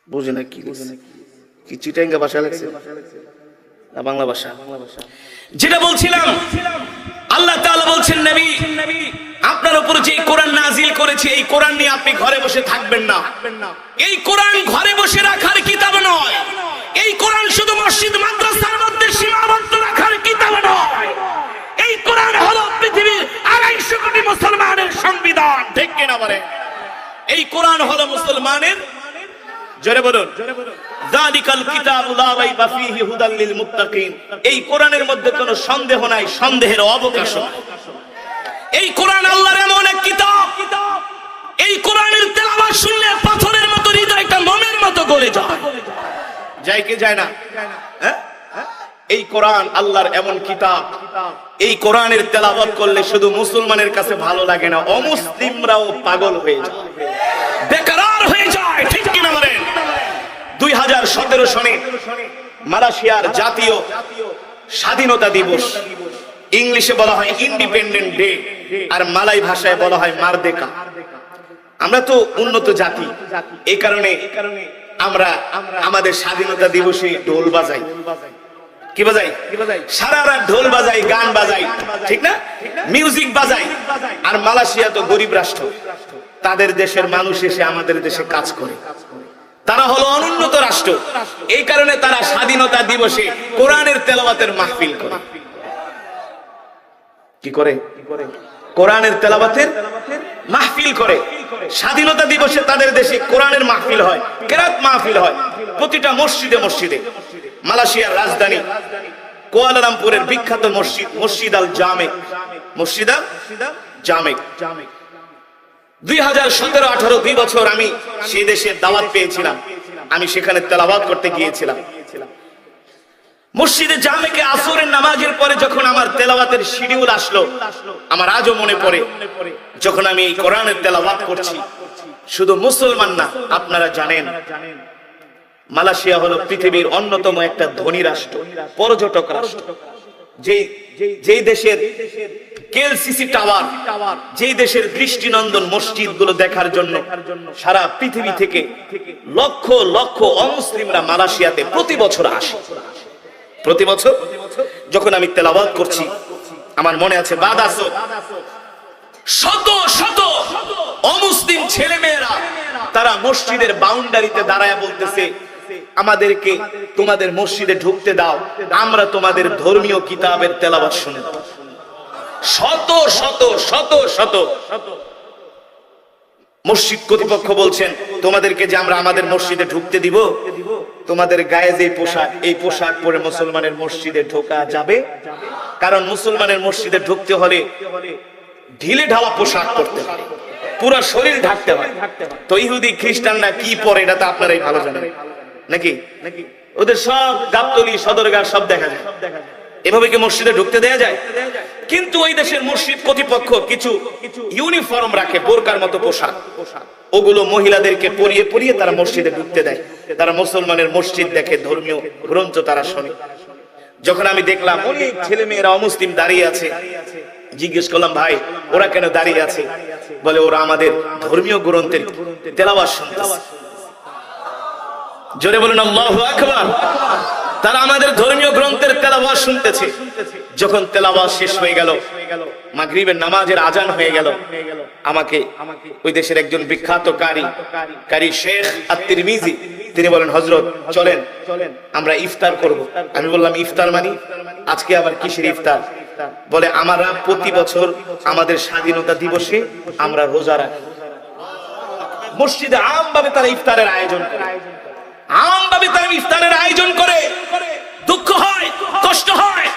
বুঝে না কি চিটাঙ্গা ভাষা লাগছে না বাংলা ভাষা? যেটা বলছিলাম, আল্লাহ তাআলা বলছেন নবী আপনার উপর যে কোরআন নাজিল করেছে এই কোরআন নিয়ে আপনি ঘরে বসে থাকবেন না। এই কোরআন ঘরে বসে রাখার কিতাব নয়, এই কোরআন শুধু মসজিদ মাদ্রাসার মধ্যে সীমাবদ্ধ রাখার কিতাব নয়। এই কোরআন হলো পৃথিবীর 250 কোটি মুসলমানের সংবিধান, ঠিক কিনা বলেন? এই কোরআন হলো মুসলমানের, জোরে বলুন, যালিকাল কিতাবু লা রাইবা ফীহি হুদাল লিল মুত্তাকিন। এই কোরআনের মধ্যে কোনো সন্দেহ নাই, সন্দেহের অবকাশ নাই। এই কোরআন আল্লাহর এমন এক কিতাব, এই কোরআনের তেলাওয়াত শুনলে পাথরের মতো হৃদয়টা মোমের মতো গলে যায়। যায় কি যায় না? এই কোরআন আল্লাহর এমন কিতাব, এই কোরআনের তেলাওয়াত করলে শুধু মুসলমানের কাছে ভালো লাগে না, অমুসলিমরাও পাগল হয়ে যায়, বেকরার হয়ে যায়, ঠিক কিনা বলেন? 2017 সনে মালয়েশিয়ার জাতীয় স্বাধীনতা দিবস, ইংলিশে বলা হয় ইন্ডিপেন্ডেন্ট ডে, আর মালয় ভাষায় বলা হয় মারদেকা। আমরা তো উন্নত জাতি, এই কারণে আমরা আমাদের স্বাধীনতা দিবসে ঢোল বাজাই, কি বাজাই? সারা রাত ঢোল বাজাই, গান বাজাই, ঠিক না? মিউজিক বাজাই। আর মালয়েশিয়া তো গরিব রাষ্ট্র, তাদের দেশের মানুষ এসে আমাদের দেশে কাজ করে। তারা হলো অনুন্নত রাষ্ট্র, এই কারণে তারা স্বাধীনতা দিবসে কোরআনের তেলাওয়াতের মাহফিল করে। কি করে? কোরআনের তেলাওয়াতের মাহফিল করে। স্বাধীনতা দিবসে তাদের দেশে কোরআনের মাহফিল হয়, কেরাত মাহফিল হয় প্রতিটা মসজিদে মসজিদে। মালয়েশিয়ার রাজধানী কুয়ালালামপুরের বিখ্যাত মসজিদ মসজিদ আল জামেক, মসজিদ আল জামেক। 2017-18 2 বছর আমি সেই দেশে দাওয়াত পেয়েছিলাম, আমি সেখানে তেলাওয়াত করতে গিয়েছিলাম। মসজিদে জামেকে আসরের নামাজের পরে যখন আমার তেলাওয়াতের শিডিউল আসলো, আমার আজও মনে পড়ে, যখন আমি এই কোরআনের তেলাওয়াত করছি, শুধু মুসলমান না, আপনারা জানেন মালয়েশিয়া হলো পৃথিবীর অন্যতম একটা ধনী রাষ্ট্র, পর্যটক রাষ্ট্র। যেই দেশের কেএলসিসি টাওয়ার, যেই দেশের দৃষ্টিনন্দন মসজিদগুলো দেখার জন্য সারা পৃথিবী থেকে লক্ষ লক্ষ অমুসলিমরা মালয়েশিয়াতে প্রতি বছর আসে। প্রতি বছর যখন আমি তেলাওয়াত করছি, আমার মনে আছে বাদ আসর শত শত অমুসলিম ছেলে মেয়েরা তারা মসজিদের বাউন্ডারিতে দাঁড়ায় বলতেছে, আমাদেরকে তোমাদের মসজিদে ঢুকতে দাও, আমরা তোমাদের ধর্মীয় কিতাবের তেলাওয়াত শুনব। শত শত শত শত মসজিদ কর্তৃপক্ষ বলছেন, তোমাদেরকে যে আমরা আমাদের মসজিদে ঢুকতে দিব, তোমাদের গায়ে যে পোশাক, এই পোশাক পরে মুসলমানের মসজিদে ঢোকা যাবে? কারণ মুসলমানের মসজিদে ঢুকতে হলে ঢিলে ঢালা পোশাক পরতে হয়, পুরো শরীর ঢাকতে হয়। তো ইহুদি খ্রিস্টানরা কি পরে এটা তো আপনারাই ভালো জানেন, নাকি? ওদের সব গাবতলি সদরঘাট সব দেখা যায়। এভাবে কি মসজিদে ঢুকতে দেয়া যায়? কিন্তু ওই দেশের মসজিদ কর্তৃপক্ষ কিছু ইউনিফর্ম রাখে, বোরকার মতো পোশাক, ওগুলো মহিলাদেরকে পরিয়ে পরিয়ে তারা মসজিদে ঢুকতে দেয়। তারা মুসলমানের মসজিদ দেখে, ধর্মীয় গ্রন্থ তারা শোনে। যখন আমি দেখলাম অনেক ছেলে মেয়েরা অমুসলিম দাঁড়িয়ে আছে, জিজ্ঞেস করলাম, ভাই ওরা কেন দাঁড়িয়ে আছে? বলে, ওরা আমাদের ধর্মীয় গ্রন্থের তেলাওয়াত শুনতেছে। জোরে বলুন আল্লাহু আকবার। তারা আমাদের ধর্মীয় গ্রন্থের তেলাওয়াত শুনতেছে। যখন তেলাওয়াত শেষ হয়ে গেল, মাগরিবের নামাজের আজান হয়ে গেল, আমাকে ওই দেশের একজন বিখ্যাত কারি শেখ আত-তিরমিজি তিনি বলেন, হযরত চলেন আমরা ইফতার করব। আমি বললাম, ইফতার মানে? আজকে আবার কিসের ইফতার? বলে, আমরা প্রতি বছর আমাদের স্বাধীনতা দিবসে আমরা রোজা রাখি। মসজিদে আমভাবে তারা ইফতারের আয়োজন করে, আমভাবে তারা ইফতারের আয়োজন করে। দুঃখ হয়, কষ্ট হয়,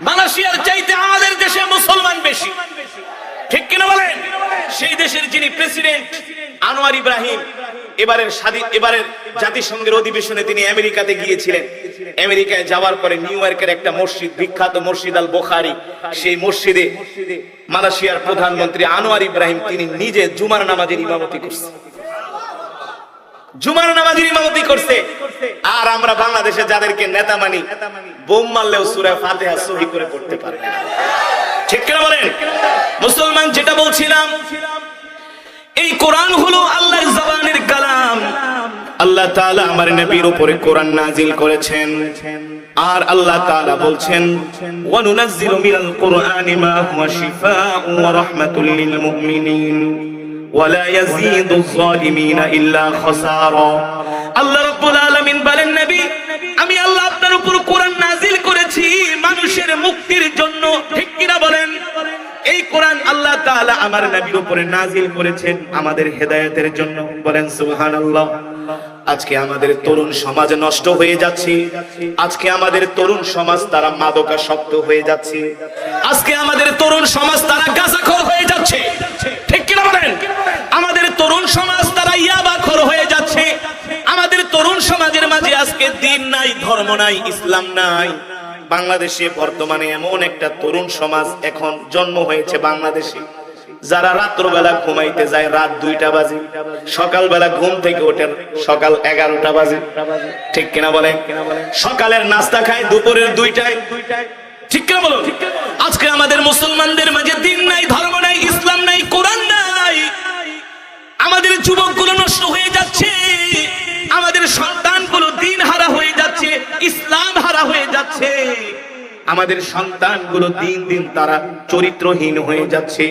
মালয়েশিয়ার চাইতে আমাদের দেশে মুসলমান বেশি, ঠিক কিনা বলেন? সেই দেশের যিনি প্রেসিডেন্ট আনোয়ার ইব্রাহিম, এবারের জাতিসংঘের অধিবেশনে তিনি আমেরিকাতে গিয়েছিলেন। আমেরিকায় যাওয়ার পরে নিউ ইয়র্কের একটা মসজিদ, বিখ্যাত মসজিদ আল বুখারী, সেই মসজিদে মালয়েশিয়ার প্রধানমন্ত্রী আনোয়ার ইব্রাহিম তিনি নিজে জুমার নামাজের ইমামতি করছেন। জুমার নামাজের ইমামতি করছে। আর আমরা বাংলাদেশে যাদেরকে নেতা মানি, বোম মারলেও সূরা ফাতিহা সহি করে পড়তে পারে না, ঠিক কিনা বলেন? মুসলমান, যেটা বলছিলাম, এই কোরআন হলো আল্লাহর জবানের কালাম। আল্লাহ তাআলা আমার নবীর উপরে কোরআন নাযিল করেছেন। আর আল্লাহ তাআলা বলছেন, ওয়া নুনাজ্জিলু মিনাল কুরআনি মা হুয়া শিফাa'un ওয়া রাহমাতুল লিল মুমিনিন ওয়া লা ইয়াজিদুয যালিমিনা ইল্লা খাসারা। আল্লাহ রাব্বুল আলামিন বলেন, নবী আমি আল্লাহ আপনার উপর কোরআন নাযিল করেছি মানুষের মুক্তির জন্য, ঠিক কিনা বলেন? এই কোরআন আল্লাহ তাআলা আমার নবীর উপরে নাযিল করেছেন আমাদের হেদায়েতের জন্য, বলেন সুবহানাল্লাহ। আজকে আমাদের তরুণ সমাজ নষ্ট হয়ে যাচ্ছে, আজকে আমাদের তরুণ সমাজ তারা মাদকাসক্ত হয়ে যাচ্ছে, আজকে আমাদের তরুণ সমাজ তারা গাঁজাখোর হয়ে যাচ্ছে, ঠিক কিনা বলেন? আমাদের তরুণ সমাজ তারা ইয়াবাখোর হয়ে যাচ্ছে। আমাদের তরুণ সমাজের মাঝে আজকে দ্বীন নাই, ধর্ম নাই, ইসলাম নাই। বাংলাদেশে বর্তমানে এমন একটা তরুণ সমাজ এখন জন্ম হয়েছে বাংলাদেশে, যারা রাত্রবেলা ঘুমাইতে যায় রাত 2টা বাজে, সকালবেলা ঘুম থেকে ওঠেন সকাল 11টা বাজে, ঠিক কিনা বলেন? সকালের নাস্তা খায় দুপুরের 2টায়, ঠিক কিনা বলো? আজকে আমাদের মুসলমানদের মাঝে দ্বীন নাই, ধর্ম নাই, ইসলাম নাই, কোরআন নাই। আমাদের যুবকগুলো নষ্ট হয়ে যাচ্ছে, আমাদের সন্তানগুলো দ্বীন হারা হয়ে যাচ্ছে, ইসলাম হারা হয়ে যাচ্ছে। আমাদের সন্তানগুলো দিন দিন তারা চরিত্রহীন হয়ে যাচ্ছে।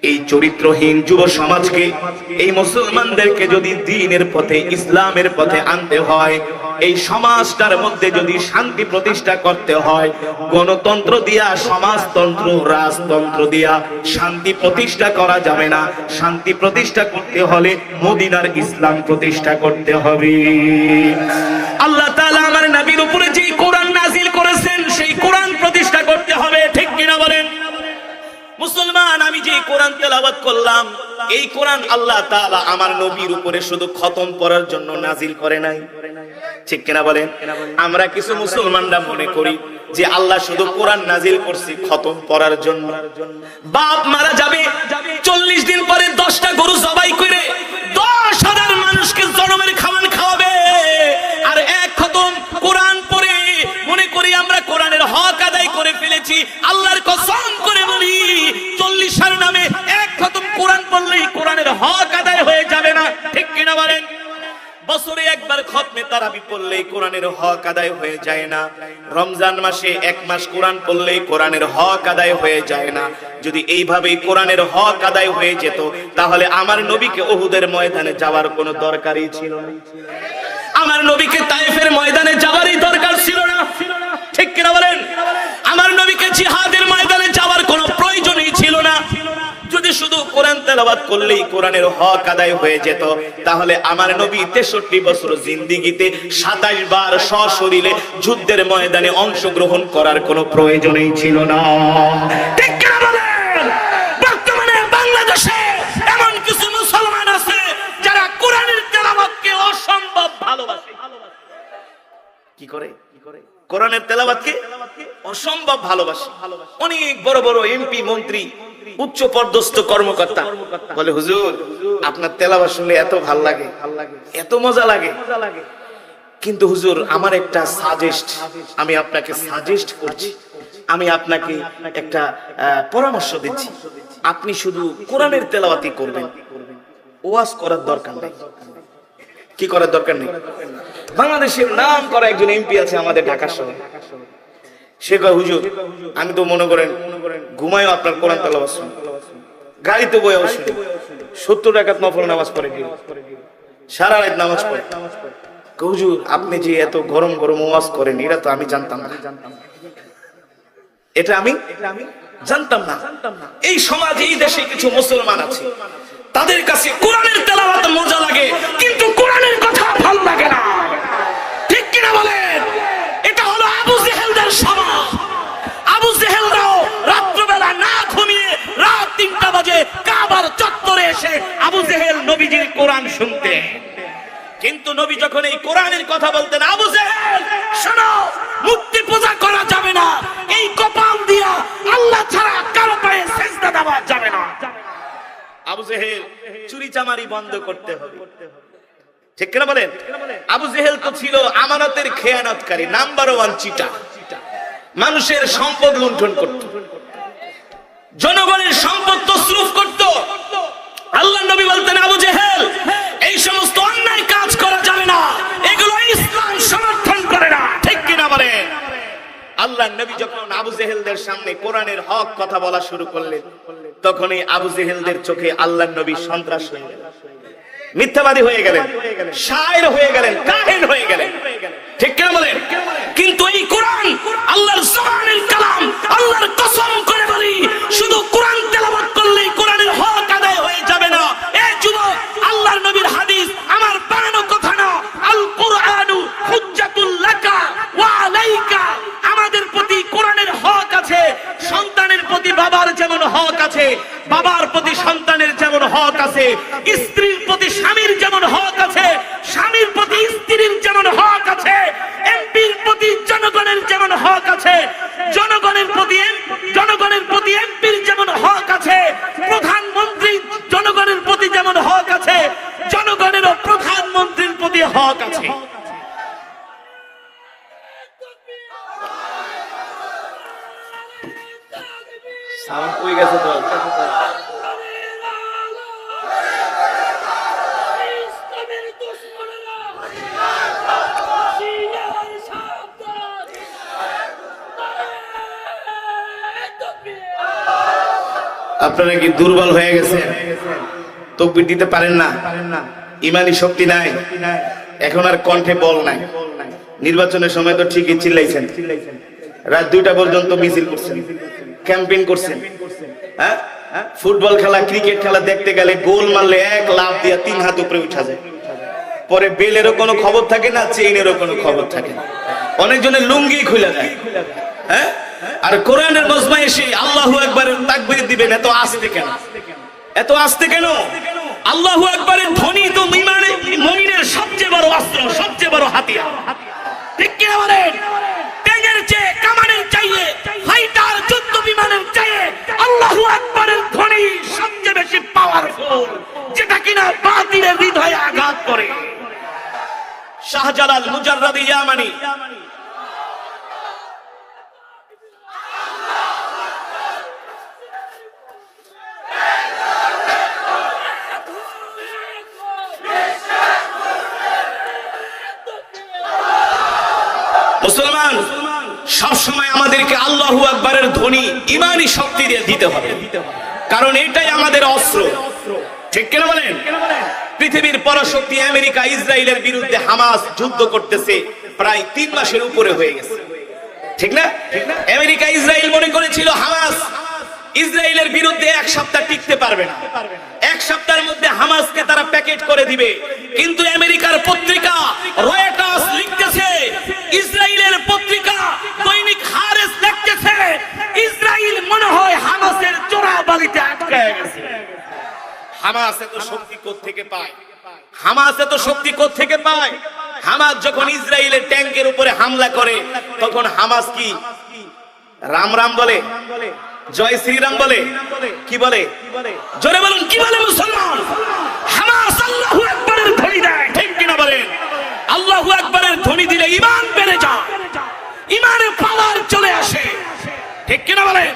এই চরিত্রহীন যুব সমাজকে, এই মুসলমানদেরকে যদি দ্বীনের পথে, ইসলামের পথে আনতে হয়, এই সমাজটার মধ্যে যদি শান্তি প্রতিষ্ঠা করতে হয়, গণতন্ত্র দিয়া, সমাজতন্ত্র, রাজতন্ত্র দিয়া শান্তি প্রতিষ্ঠা করা যাবে না। শান্তি প্রতিষ্ঠা করতে হলে মদিনার ইসলাম প্রতিষ্ঠা করতে হবে। আল্লাহ তাআলা আমার নবীর উপরে যে কোরআন নাজিল করেছেন, সেই কোরআন প্রতিষ্ঠা করতে হবে। ঠিক কিনা বলেন? মুসলমান, আমি যে কোরআন তেলাওয়াত করলাম, এই কোরআন আল্লাহ তাআলা আমার নবীর উপরে শুধু খতম পড়ার জন্য নাজিল করে নাই। ঠিক কিনা বলেন? আমরা কিছু মুসলমানরা মনে করি যে আল্লাহ শুধু কোরআন নাজিল করছে খতম পড়ার জন্য। বাপ মারা যাবে, 40 দিন পরে 10টা গরু জবাই করে 10,000 মানুষকে জনমের খাবার খাওয়াবে, আর এক খতম কোরআন পড়ে মনে করি আমরা কোরআনের হক আদায় করে ফেলেছি। আল্লাহর কসম করে বলি, 40 নামে এক খতম কোরআন পড়লেই কোরআনের হক আদায় হয়ে যাবে না। ঠিক কিনা বলেন? বছরে একবার খতমে তারাবি পড়লেই কোরআনের হক আদায় হয়ে যায় না। রমজান মাসে 1 মাস কোরআন পড়লেই কোরআনের হক আদায় হয়ে যায় না। যদি এইভাবেই কোরআনের হক আদায় হয়ে যেত, তাহলে আমার নবীকে উহুদের ময়দানে যাওয়ার কোনো দরকারই ছিল না। আমার নবীকে তায়েফের ময়দানে যাওয়ারই দরকার ছিল না। ঠিক কিনা বলেন? আমার নবীকে জিহাদের ময়দানে যাওয়ার কোনো প্রয়োজনই ছিল না। যদি শুধু কোরআন তেলাওয়াত করলেই কোরআনের হক আদায় হয়ে যেত, তাহলে আমার নবী 63 বছর জিন্দেগিতে 27 বার সশরীরে যুদ্ধের ময়দানে অংশগ্রহণ করার কোনো প্রয়োজনই ছিল না। ঠিক কিনা বলেন? বর্তমানে বাংলাদেশে এমন কিছু মুসলমান আছে যারা কোরআনের তেলাওয়াতকে অসম্ভব ভালোবাসে। কি করে? কোরআনের তেলাওয়াতকে অসম্ভব ভালোবাসে। অনেক বড় বড় এমপি, মন্ত্রী, উচ্চ পদস্থ কর্মকর্তা বলে, হুজুর আপনার তেলাওয়াত শুনলে এত ভালো লাগে, এত মজা লাগে, কিন্তু হুজুর আমার একটা সাজেস্ট, আমি আপনাকে সাজেস্ট করছি, আমি আপনাকে একটা পরামর্শ দিচ্ছি, আপনি শুধু কোরআনের তেলাওয়াতই করবেন, ওয়াজ করার দরকার নেই। কি করার দরকার নেই? বাংলাদেশের নাম করা একজন এমপি আছে আমাদের ঢাকা শহরে, সে কয়, হুজুর আমি তো মনে করেন ঘুমায়ও আপনার কোরআন তেলাওয়াত শুনি, গাড়িতে বয়েও শুনি, 70 রাকাত নফল নামাজ পড়ে গিয়ে সারা রাত নামাজ পড়ে। হুজুর আপনি যে এত গরম গরম ওয়াজ করেন, এটা তো আমি জানতাম না, এটা আমি জানতাম না। এই সমাজে, এই দেশে কিছু মুসলমান আছে, তাদের কাছে কোরআনের তেলাওয়াত মজা লাগে, কিন্তু কোরআনের কথা ভালো লাগে না। ঠিক কিনা বলেন? এটা হলো আবু জেহেলদের সমাজ। আবু জেহেলরাও রাত্রবেলা না ঘুমিয়ে রাত 3টা বাজে কাবার চত্বরে এসে আবু জেহেল নবীজির কোরআন শুনতে। কিন্তু নবী যখন এই কোরআনের কথা বলতেন, আবু জেহেল শোনো, মূর্তি পূজা করা যাবে না, এই কপাল দিয়া আল্লাহ ছাড়া কারো পায়ে সিজদা দেওয়া যাবে না। আবু জেহেল চুরি চামারি বন্ধ করতে হবে। ঠিক কিনা বলেন? আবু জেহেল তো ছিল আমানতের খেয়ানতকারী, নাম্বার 1 চিটা। মানুষের সম্পদ লুণ্ঠন করত, জনগণের সম্পদ তসরুফ করত। আল্লাহ নবী বলতেন, আবু জেহেল এই সমস্ত অন্যায় কাজ করা যাবে না, এগুলো ইসলাম সমর্থন করে না। ঠিক কিনা বলেন? আল্লাহ নবী যখন আবু জেহেলদের সামনে কোরআনের হক কথা বলা শুরু করলেন, তখনই আবু জেহেলদের চোখে আল্লাহ নবী সন্ত্রাস হয়ে গেলেন, মিথ্যাবাদী হয়ে গেলেন, শায়ের হয়ে গেলেন, কাহিন হয়ে গেলেন। ঠিক কিনা বলেন? কিন্তু এই কোরআন আল্লাহর জবানের কালাম, আল্লাহর কসম করে বলি, শুধু কোরআন তেলাওয়াত করলেই কোরআনের হক আদায় হয়ে যাবে না। এই যুবক, আল্লাহর নবীর হাদিস আমার বানানো কথা না। আল কুরআনু হুজ্জাতুল লাকা ওয়া আলাইকা। আমাদের প্রতি কোরআনের হক আছে। সন্তানের প্রতি বাবার যেমন হক আছে, বাবার প্রতি সন্তানের যেমন হক আছে, স্ত্রীর প্রতি স্বামীর যেমন হক আছে, স্বামীর প্রতি স্ত্রীর যেমন হক আছে, এমপির প্রতি জনগণের যেমন হক আছে, জনগণের প্রতি এমপির যেমন হক আছে, প্রধানমন্ত্রী জনগণের প্রতি যেমন হক আছে, জনগণেরও প্রধানমন্ত্রীর প্রতি হক আছে। সাউন্ড কই গেছে তো? আপনারা কি দুর্বল হয়ে গেছেন? তাকবীর দিতে পারেন না? ইমানি শক্তি নাই? এখন আর কণ্ঠে বল নাই? নির্বাচনের সময় তো ঠিকই চিল্লাইছেন, রাত 2টা পর্যন্ত মিছিল করছেন, ক্যাম্পেইন করছেন। হ্যাঁ, ফুটবল খেলা ক্রিকেট খেলা দেখতে গেলে গোল মারলে 1 লাফ দিয়ে 3 হাত উপরে উঠা যায়, পরে বেলেরও কোনো খবর থাকে না, চেইনেরও কোনো খবর থাকে না, অনেকজনের লুঙ্গি খুলে যায়। হ্যাঁ, আর কোরআনের মজমায় এসে আল্লাহু আকবারের তাকবীর দিবেন, এত আস্তে কেন? এত আস্তে কেন? আল্লাহু আকবারের ধ্বনি তো মুমিনের সবচেয়ে বড় অস্ত্র, সবচেয়ে বড় হাতিয়ার। ঠিক কি না বলেন? ট্যাঙ্কের চেয়ে, কামানের চাইয়ে, ফাইটার যুদ্ধ বিমানের চাইয়ে আল্লাহু আকবারের ধ্বনি সবচেয়ে বেশি পাওয়ারফুল, যেটা কিনা বাতিলের হৃদয়ে আঘাত করে। শাহজালাল মুজাররাদ ইয়ামানি মুসলমান সব সময় আমাদেরকে আল্লাহু আকবারের ধ্বনি ঈমানি শক্তি দিয়ে দিতে হবে, কারণ এটাই আমাদের অস্ত্র। ঠিক কিনা বলেন? পৃথিবীর পরাশক্তি আমেরিকা ইসরায়েলের বিরুদ্ধে হামাস যুদ্ধ করতেছে, প্রায় 3 মাসের উপরে হয়ে গেছে। ঠিক না? আমেরিকা ইসরায়েল মনে করেছিল হামাস ইসরায়েলের বিরুদ্ধে 1 সপ্তাহ টিকতে পারবে না, 1 সপ্তাহের মধ্যে হামাসকে তারা প্যাকেট করে দিবে। কিন্তু আমেরিকার পত্রিকা রয়টার্স লিখতেছে, ইসরায়েলের পত্রিকা দৈনিক হারেস লিখতেছে, ইসরায়েল মনে হয় হামাসের চোরাবালিতে আটকায় গেছে। হামাস এত শক্তি কোত্থেকে পায়? হামাস এত শক্তি কোত্থেকে পায়? হামাস যখন ইসরায়েলের ট্যাঙ্কের উপরে হামলা করে, তখন হামাস কি রাম রাম বলে, জয় শ্রীরাম বলে, কি বলে? জোরে বলুন, কি বলে মুসলমান? হামাস আল্লাহু আকবারের ধ্বনি দেয়। ঠিক কিনা বলেন? আল্লাহু আকবারের ধ্বনি দিলে ঈমান বেড়ে যায়, ঈমানের পাওয়ার চলে আসে। ঠিক কিনা বলেন?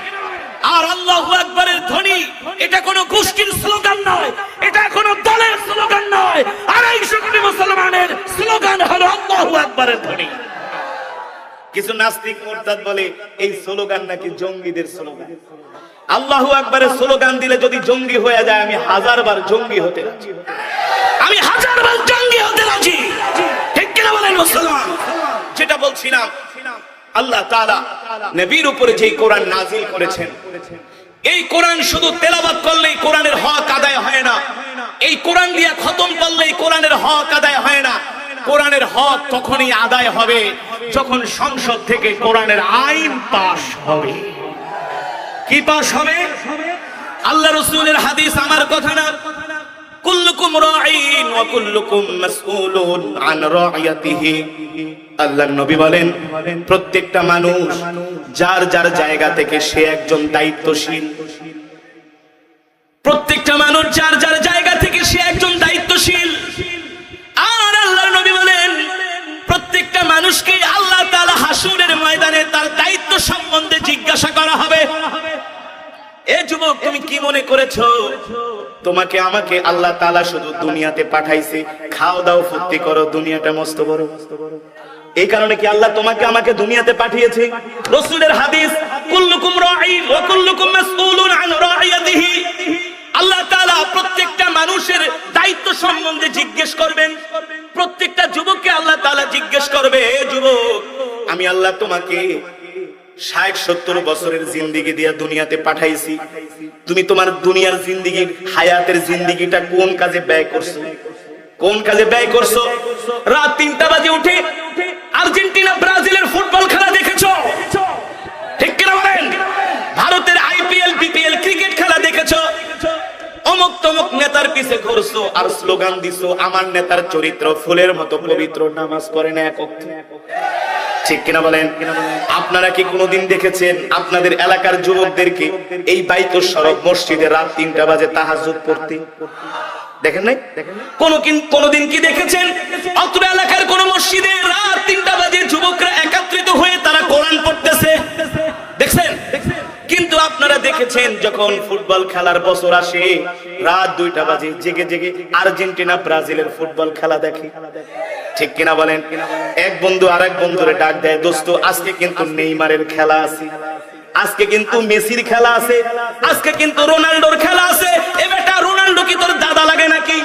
আর আল্লাহু আকবারের ধ্বনি এটা কোনো গোষ্ঠীর স্লোগান নয়, এটা কোনো দলের স্লোগান নয়, 250 কোটি মুসলমানের স্লোগান হলো আল্লাহু আকবারের ধ্বনি। কিছু নাস্তিক মুরতাদ বলে এই স্লোগান নাকি জঙ্গিদের স্লোগান। আল্লাহু আকবারের স্লোগান দিলে যদি জঙ্গি হয়ে যায়, আমি 1000 বার জঙ্গি হতে রাজি, আমি 1000 বার জঙ্গি হতে রাজি। ঠিক কিনা বলেন মুসলমান? যেটা বলছিলাম, আল্লাহ তাআলা নবীর উপরে যে কোরআন নাযিল করেছেন, এই কোরআন শুধু তেলাওয়াত করলেই কোরআনের হক আদায় হয় না, এই কোরআন দিয়ে খতম করলেই কোরআনের হক আদায় হয় না। কোরআনের হক তখনই আদায় হবে যখন সংসদ থেকে কোরআনের আইন পাস হবে। কি পাস হবে? আল্লাহ রাসূলের হাদিস, আমার কথা না। কুল্লুকুম রাঈন ওয়া কুল্লুকুম মাসউলুন আন রাইয়াতিহি। আল্লাহর নবী বলেন, প্রত্যেকটা মানুষ যার যার জায়গা থেকে সে একজন দায়িত্বশীল। প্রত্যেকটা মানুষ যার যার জায়গা থেকে সে একজন দায়িত্বশীল। আর আল্লাহর নবী বলেন, প্রত্যেকটা মানুষকে আল্লাহ তাআলা হাসরের ময়দানে তার দায়িত্ব সম্বন্ধে জিজ্ঞাসা করা হবে। এ যুবক, তুমি কি মনে করেছো তোমাকে আমাকে আল্লাহ তাআলা শুধু দুনিয়াতে পাঠাইছে খাও দাও ফুর্তি করো, দুনিয়াটা মস্ত বড়? এই কারণে কি আল্লাহ তোমাকে আমাকে দুনিয়াতে পাঠিয়েছে? রাসূলের হাদিস, কুল্লুকুম রাঈন ওয়া কুল্লুকুম মাসউলুন আন রাইয়াতিহি। আল্লাহ তাআলা প্রত্যেকটা মানুষের দায়িত্ব সম্বন্ধে জিজ্ঞেস করবেন। প্রত্যেকটা যুবককে আল্লাহ তাআলা জিজ্ঞেস করবে, এ যুবক, আমি আল্লাহ তোমাকে 60-70 বছরের জিন্দেগি দিয়ে দুনিয়াতে পাঠাইছি, তুমি তোমার দুনিয়ার জিন্দেগির হায়াতের জিন্দেগিটা কোন কাজে ব্যয় করছো? কোন কাজে ব্যয় করছো? রাত 3টা বাজে উঠে আর্জেন্টিনা ব্রাজিলের ফুটবল খেলা দেখেছো? ঠিক কিনা বলেন? ভারতের আইপিএল বিপিএল ক্রিকেট খেলা দেখেছো? অমুক তমুক নেতার পিছে ঘুরছো আর স্লোগান দিছো, আমার নেতার চরিত্র ফুলের মতো পবিত্র, নামাজ পড়ে না এক ওয়াক্ত। ঠিক কিনা বলেন? আপনারা কি কোনোদিন দেখেছেন আপনাদের এলাকার যুবকদেরকে এই বাইতুল শরফ মসজিদে রাত 3টা বাজে তাহাজ্জুদ পড়তে? দেখেন নাই? কোনোদিন কি দেখেছেন অত্র এলাকার কোন মসজিদে রাত 3টা বাজে যুবকরা একত্রিত হয়ে তারা কোরআন পড়তেছে? দেখছেন? কিন্তু আপনারা দেখেছেন যখন ফুটবল খেলার বছর আসে, রাত 2টা বাজে জেগে জেগে আর্জেন্টিনা ব্রাজিলের ফুটবল খেলা দেখে? ঠিক কিনা বলেন? এক বন্ধু আরেক বন্ধুরে ডাক দেয়, দোস্ত আজকে কিন্তু নেইমারের খেলা আছে, আজকে কিন্তু মেসির খেলা আছে, আজকে কিন্তু রোনাল্ডোর খেলা আছে। এ বেটা, রোনাল্ডো কি তোর দাদা লাগে নাকি?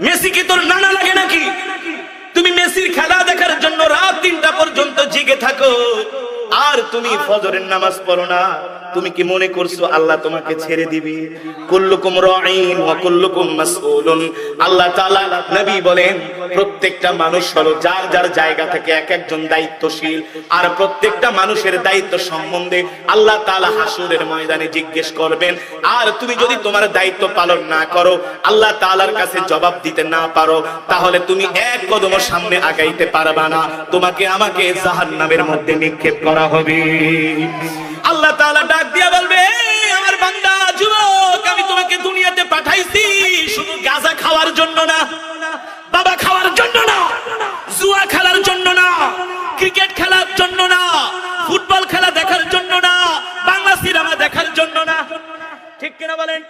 মেসি কি তোর নানা লাগে নাকি? তুমি মেসির খেলা দেখার জন্য রাত 3টা পর্যন্ত জেগে থাকো, আর তুমি ফজরের নামাজ পড়ো না। তুমি কি মনে করছো আল্লাহ তোমাকে ছেড়ে দিবে? কুল্লুকুম রাঈন ওয়া কুল্লুকুম মাসউলুন। আল্লাহ তাআলা নবী বলেন, প্রত্যেকটা মানুষ হলো যার যার জায়গা থেকে এক একজন দায়িত্বশীল, আর প্রত্যেকটা মানুষের দায়িত্ব সম্বন্ধে আল্লাহ তাআলা হাসরের ময়দানে জিজ্ঞেস করবেন। আর তুমি যদি তোমার দায়িত্ব পালন না করো, আল্লাহ তাআলার কাছে জবাব দিতে না পারো, তাহলে তুমি এক কদম সামনে আগাইতে পারবা না। তোমাকে আমাকে জাহান্নামের মধ্যে নিক্ষেপ করা হবে। আল্লাহ তাআলা ডাক দিয়া বলবে, আমার বান্দা যুবক, আমি তোমাকে দুনিয়াতে পাঠাইছি শুধু গাঁজা খাওয়ার জন্য না, বাবা খাওয়ার জন্য না, জুয়া খেলার জন্য না, ক্রিকেট খেলার জন্য না, ফুটবল খেলা দেখার জন্য না, বাংলা সিনেমা দেখার জন্য না। ঠিক কিনা বলেন?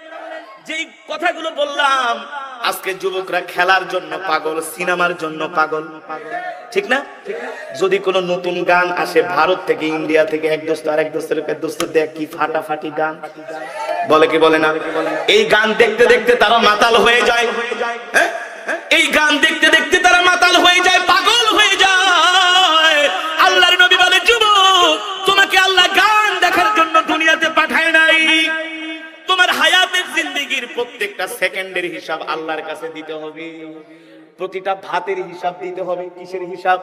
যেই কথাগুলো বললাম, আজকে যুবকরা খেলার জন্য পাগল, সিনেমার জন্য পাগল, ঠিক না? যদি কোনো নতুন গান আসে ভারত থেকে, ইন্ডিয়া থেকে, এক দোস্ত আর এক দোস্তের দেখ কি ফাটাফাটি গান, বলে কি বলে না? এই গান দেখতে দেখতে তারা মাতাল হয়ে যায়। এই গান দেখতে দেখতে তারা মাতাল হয়ে যায়, পাগল হয়ে যায়। আল্লাহর নবী বলে, যুবক, তোমাকে আল্লাহ গান দেখার জন্য দুনিয়াতে পাঠায় নাই। তোমার হায়াতের জিন্দেগির প্রত্যেকটা সেকেন্ডের হিসাব আল্লাহর কাছে দিতে হবে। প্রতিটা ভাতের হিসাব দিতে হবে। কিসের হিসাব?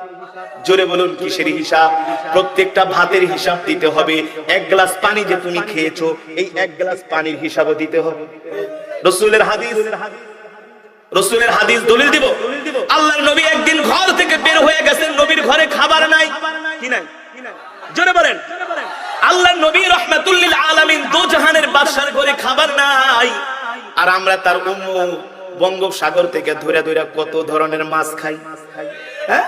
জোরে বলুন, কিসের হিসাব? প্রত্যেকটা ভাতের হিসাব দিতে হবে। এক গ্লাস পানি যে তুমি খেয়েছো, এই এক গ্লাস পানির হিসাবও দিতে হবে। রাসূলের হাদিস দলিল দিব। আল্লাহর নবী একদিন ঘর থেকে বের হয়ে গেছেন, নবীর ঘরে খাবার নাই। কি নাই? জোরে বলেন। আল্লাহর নবী রাহমাতুল লিল আলামিন, দো জাহানের বাদশার ঘরে খাবার নাই, আর আমরা তার উম্মত বঙ্গোপসাগর থেকে ধরে ধরে কত ধরনের মাছ খাই। হ্যাঁ,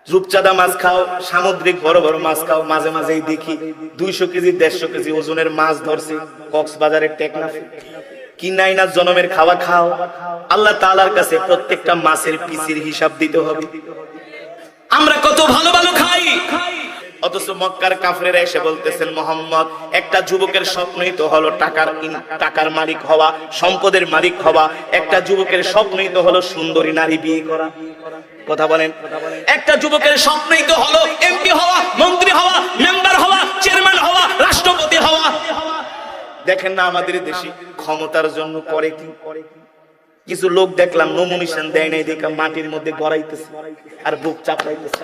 রূপচাঁদা মাছ খাও, সামুদ্রিক বড় বড় মাছ খাও। মাঝে মাঝেই দেখি 200 কেজি 150 কেজি ওজনের মাছ ধরছে কক্সবাজারের টেকনাফে। কি নাই না জনমের খাওয়া খাও। আল্লাহ তাআলার কাছে প্রত্যেকটা মাছের পিসের হিসাব দিতে হবে। আমরা কত ভালো ভালো খাই, অথচ মক্কার কাফেররা এসে বলতেছেন, মুহাম্মদ, একটা যুবকের স্বপ্নই তো হলো টাকার মালিক হওয়া, সম্পদের মালিক হওয়া। একটা যুবকের স্বপ্নই তো হলো সুন্দরী নারী বিয়ে করা। কথা বলেন। একটা যুবকের স্বপ্নই তো হলো এমপি হওয়া, মন্ত্রী হওয়া, মেম্বার হওয়া, চেয়ারম্যান হওয়া, রাষ্ট্রপতি হওয়া। দেখেন না আমাদের দেশে ক্ষমতার জন্য করে কি? কিছু লোক দেখলাম নমিনেশন দেয় নাই দেখা মাটির মধ্যে গড়াইতেছে আর বুক চাপড়াইতেছে।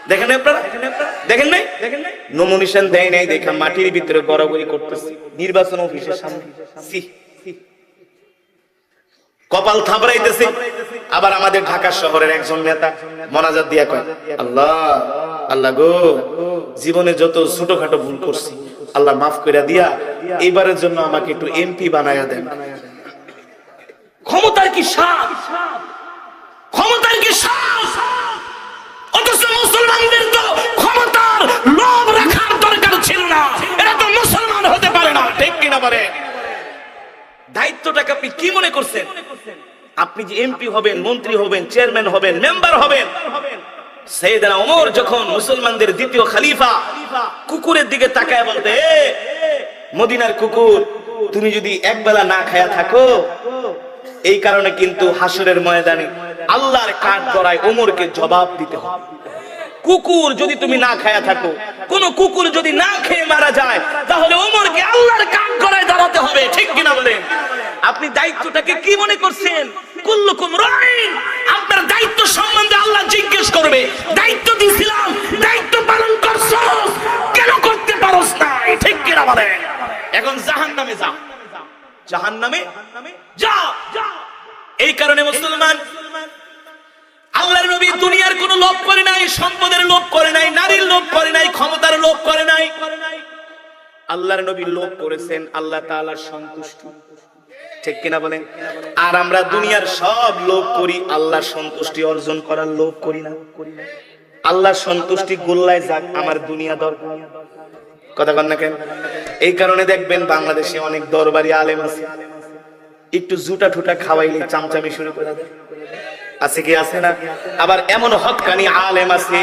দেখেন আপনারা? দেখেন নাই? নমিনেশন দেয় নাই দেখা মাটির ভিতরে গড়াগড়ি করতেছে নির্বাচন অফিসের সামনে। কপাল থাবড়াইতেছে। আবার আমাদের ঢাকা শহরের একজন নেতা মোনাজাত দিয়া কয়, আল্লাহ আল্লাহ গো, জীবনে যত ছোটখাটো ভুল করছি আল্লাহ মাফ করে দিয়া এইবারের জন্য আমাকে একটু এমপি বানায়া দেন। ক্ষমতার কি স্বাদ, ক্ষমতার কি স্বাদ! অথচ মুসলমানদের তো ক্ষমতার লোভ রাখার দরকার ছিল না। এরা তো মুসলমান হতে পারে না। ঠিক কিনা বলে? দায়িত্বটাকে আপনি কি মনে করছেন? আপনি যে এমপি হবেন, মন্ত্রী হবেন, চেয়ারম্যান হবেন, মেম্বার হবেন। সাইয়েদনা ওমর যখন মুসলমানদের দ্বিতীয় খলিফা, কুকুরের দিকে তাকায় বলতে, মদিনার কুকুর, তুমি যদি একবেলা না খায়া থাকো, এই কারণে কিন্তু হাসরের ময়দানে আল্লাহর কাঠ গড়ায় ওমরকে জবাব দিতে হবে। কুকুর যদি তুমি না খায়া থাকো, কোন কুকুর যদি না খেয়ে মারা যায়, তাহলে ওমরকে আল্লাহর কাঠ গড়ায় দাঁড়াতে হবে। ঠিক কিনা বলেন? আপনি দায়িত্বটাকে কি মনে করছেন? কুল্লুকুম রাঈন। আপনার দায়িত্ব সম্বন্ধে আল্লাহ জিজ্ঞেস করবে। দায়িত্ব দিয়েছিলাম, দায়িত্ব পালন করছো, কেন করতে পারোস না? ঠিক কিনা বলেন? এখন জাহান্নামে যা, জাহান্নামে যা। এই কারণে মুসলমান, আল্লাহর নবী দুনিয়ার কোনো লোভ করে নাই, সম্পদের লোভ করে নাই, নারীর লোভ করে নাই, ক্ষমতার লোভ করে নাই। আল্লাহর নবী লোভ করেছেন আল্লাহ তাআলার সন্তুষ্টি। ঠিক কিনা বলেন? আর আমরা দুনিয়ার সব লোভ করি, আল্লাহর সন্তুষ্টি অর্জন করার লোভ করি না। আল্লাহর সন্তুষ্টি গোল্লায় যাক, আমার দুনিয়া দরকার। কথা বল না কেন? এই কারণে দেখবেন বাংলাদেশে অনেক দরবারি আলেম আছে, একটু জুটা ঠুটা খাওয়াইলে চামচামি শুরু করে দেয়। আছে কি আছে না? আবার এমন হক্কানি আলেম আছে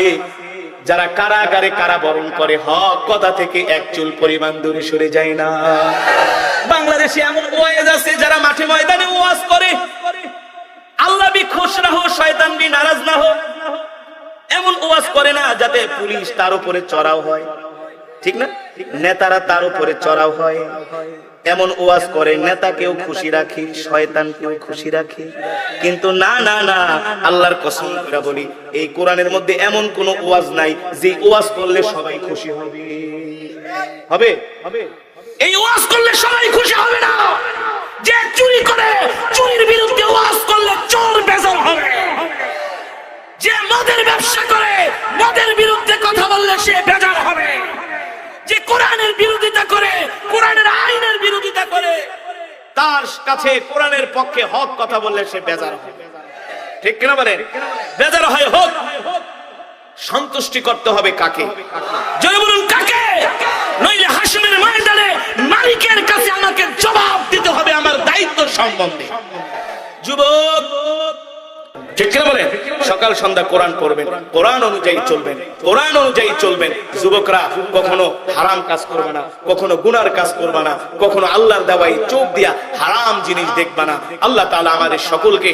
যারা কারাগারে কারাবরণ করে হক কথা থেকে এক চুল পরিমাণ দূরে সরে যায় না। বাংলাদেশে এমন ওয়াজ আছে যারা মাঠে ময়দানে ওয়াজ করে আল্লাহ বি খুশ না হো, শয়তান বি নারাজ না হো, এমন ওয়াজ করে না যাতে পুলিশ তার উপরে চড়াও হয়, ঠিক না? নেতারা তার উপরে চড়াও হয়, এমন ওয়াজ করে নেতাকেও খুশি রাখি, শয়তানকেও খুশি রাখি। কিন্তু না না না, আল্লাহর কসম করে বলি, এই কোরআনের মধ্যে এমন কোন ওয়াজ নাই যে ওয়াজ করলে সবাই খুশি হবে। হবে হবে এই ওয়াজ করলে সবাই খুশি হবে না। যে চুরি করে চুরির বিরুদ্ধে ওয়াজ করলে চোর বেজার হবে। যে মদের ব্যবসা করে মদের বিরুদ্ধে কথা বললে সে বেজার হবে। যে কোরআনের বিরোধিতা করে, কোরআনের আইনের বিরোধিতা করে, তার কাছে কোরআনের পক্ষে হক কথা বললে সে বেজার হয়। ঠিক কিনা বলেন? বেজার হয় হোক। সন্তুষ্টি করতে হবে কাকে? জয় বলুন কাকে? নইলে হাসিমের ময়দানে মালিকের কাছে আমাকে জবাব দিতে হবে আমার দায়িত্ব সম্বন্ধে। যুবক, ঠিক কিনা বলেন? সকাল সন্ধ্যা কোরআন পড়বেন, কোরআন অনুযায়ী চলবেন, কোরআন অনুযায়ী চলবেন। যুবকরা কখনো হারাম কাজ করবে না, কখনো গুনার কাজ করবে না, কখনো আল্লাহর দেওয়াই চোখ দিয়া হারাম জিনিস দেখবে না। আল্লাহ তাআলা আমাদের সকলকে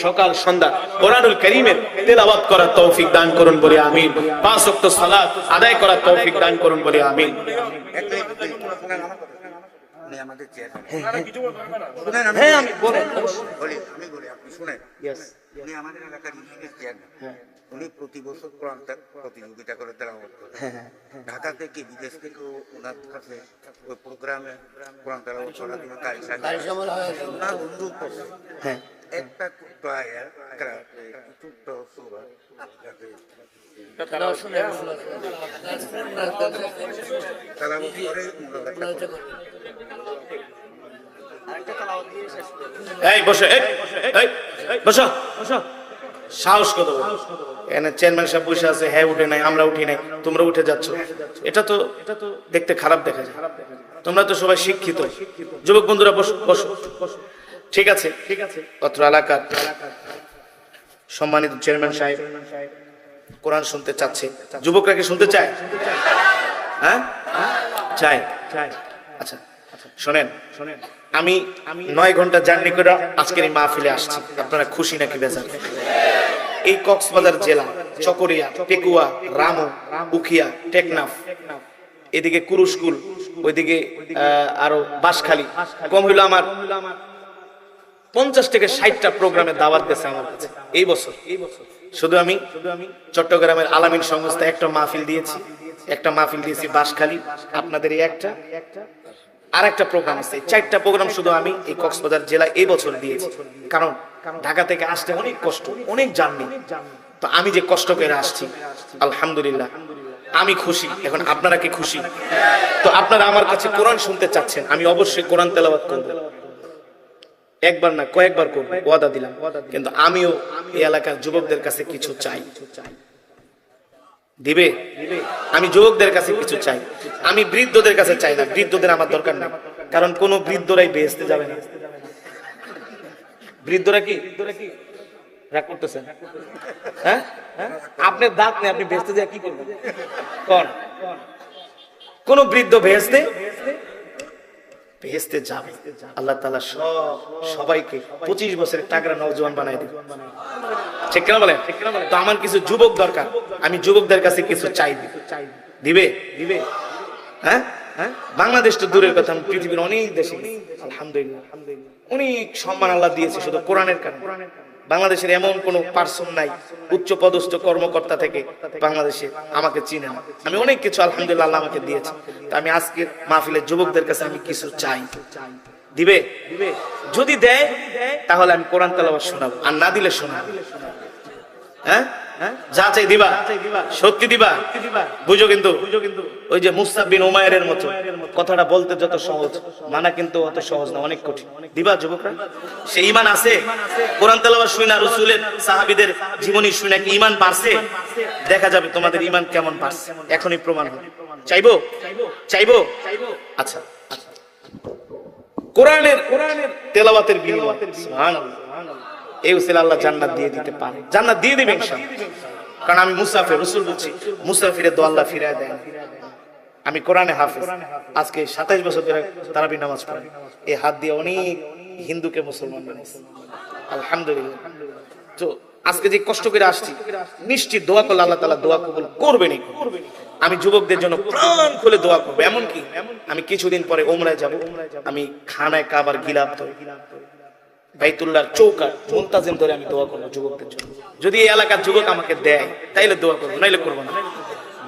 সকাল সন্ধ্যা কোরআনুল কারীমের তেলাওয়াত করার তৌফিক দান করুন বলে আমিন। 5 ওয়াক্ত সালাত আদায় করার তৌফিক দান করুন বলে আমিন। আমাদের এলাকার উনি প্রতি বছর কোরআন প্রতিযোগিতা করে তেলাওয়াত করেন। ঢাকা থেকে বিদেশ থেকে ওনার কাছে ওই প্রোগ্রামে কোরআন তেলাওয়াত করার জন্য ওনার বন্ধু একটা ছোট্ট সূরা সাহস কত এখানে চেয়ারম্যান সাহেব বসে আছে, হ্যাঁ উঠে নাই, আমরা উঠি নাই, তোমরা উঠে যাচ্ছ। এটা তো দেখতে খারাপ দেখা যায়। তোমরা তো সবাই শিক্ষিত। যুবক বন্ধুরা বসো বসো। ঠিক আছে, ঠিক আছে। অত্র এলাকার সম্মানিত চেয়ারম্যান সাহেব কোরআন শুনতে চাচ্ছে। যুবকরা কি শুনতে চায়? হ্যাঁ চায়। আচ্ছা শোনেন, আমি 9 ঘন্টা জার্নি করে আজকের এই মাহফিলে আসছি। আপনারা খুশি নাকি বেজার? এই কক্সবাজার জেলা চকরিয়া, পেকুয়া, রামু, উখিয়া, টেকনাফ, এদিকে কুরুশকুল, ওইদিকে আরো বাঁশখালী, কম হইলো আমার 50 থেকে 60টা প্রোগ্রামে দাওয়াত দিয়েছে আমার কাছে এই বছর। শুধু আমি চট্টগ্রামের আলামিন সংস্থা একটা মাহফিল দিয়েছি, একটা মাহফিল দিয়েছি বাঁশখালী, আপনাদের এই একটা, আর একটা প্রোগ্রাম আছে। 4টা প্রোগ্রাম শুধু আমি এই কক্সবাজার জেলা এই বছর দিয়েছি। কারণ ঢাকা থেকে আসতে অনেক কষ্ট, অনেক জার্নি। তো আমি যে কষ্ট করে আসছি, আলহামদুলিল্লাহ আমি খুশি। এখন আপনারা কি খুশি? তো আপনারা আমার কাছে কোরআন শুনতে চাচ্ছেন, আমি অবশ্যই কোরআন তেলাওয়াত করব। একবার না কয়েকবার করব, ওয়াদা দিলাম। কিন্তু আমিও এই এলাকার যুবকদের কাছে কিছু চাই। দিবে? আমি যুবকদের কাছে কিছু চাই। আমি বৃদ্ধদের কাছে চাই না, বৃদ্ধদের আমার দরকার নেই। কারণ কোন বৃদ্ধরাই বেহেশতে যাবে না। বৃদ্ধরা কি রাগ করতেছেন? হ্যাঁ, আপনার দাঁত নেই, আপনি বেহেশতে যা কি করবেন? কোন বৃদ্ধ বেহেশতে যাবে? আল্লাহ তাআলা সবাইকে 25 বছরের টাকরা নওজোয়ান বানাই দিবে। ঠিক কিনা বলেন? তো আমার কিছু যুবক দরকার, আমি যুবকদের কাছে কিছু চাই। দিবে? হ্যাঁ, বাংলাদেশ তো দূরের কথা, পৃথিবীর অনেক দেশে আলহামদুলিল্লাহ অনেক সম্মান আল্লাহ দিয়েছে শুধু কোরআনের কারণে। বাংলাদেশের এমন কোন পার্সন নাই উচ্চ পদস্থ কর্মকর্তা থেকে বাংলাদেশে আমাকে চিনে না। আমি অনেক কিছু আলহামদুলিল্লাহ আল্লাহ আমাকে দিয়েছে। তো আমি আজকের মাহফিলের যুবকদের কাছে আমি কিছু চাই। দিবে? যদি দেয় তাহলে আমি কোরআন তেলাওয়াত শোনাবো, আর না দিলে শোনাবো। হ্যাঁ, যা চাই দিবা, সত্যি দিবা, বুঝো। কিন্তু ওই যে মুসআব বিন উমাইরের মতো কথাটা বলতে যত সহজ, মানা কিন্তু অত সহজ না, অনেক কঠিন। দিবা যুবকরা? সে ঈমান আছে? কোরআন তেলাওয়াত শুনা, রাসূলের সাহাবীদের জীবনী শুনে কি ঈমান বাড়ছে? দেখা যাবে তোমাদের ঈমান কেমন বাড়ছে, এখনই প্রমাণ হবে। চাইবো? আচ্ছা, কোরআনের তেলাওয়াতের বিনিময়ে সুবহানাল্লাহ এই উসিলা আল্লাহ জান্নাত দিয়ে দিতে পারে, জান্নাত দিয়ে দিবেন ইনশাআল্লাহ। কারণ আমি মুসাফির, রাসূল বলছি মুসাফিরের দোয়া আল্লাহ ফিরায় দেন। আমি কোরআনে হাফেজ, আজকে 27 বছর ধরে তারাবি নামাজ পড়ি, এই হাত দিয়ে অনেক হিন্দুকে মুসলমান বানাইছি আলহামদুলিল্লাহ। তো আজকে যে কষ্ট করে আসছি, নিশ্চিত দোয়া করলে আল্লাহ তাআলা দোয়া কবুল করবেনই। আমি যুবকদের জন্য প্রাণ খুলে দোয়া করবো। এমনকি আমি কিছুদিন পরে ওমরায় যাব, আমি খানায় কাবার গিলাফ ধরে বাইতুল্লাহর চৌকাঠ মুনতাজিম ধরে আমি দোয়া করবো যুবকদের জন্য। যদি এই এলাকার যুবক আমাকে দেয় তাইলে দোয়া করবো, নাইলে করবো না।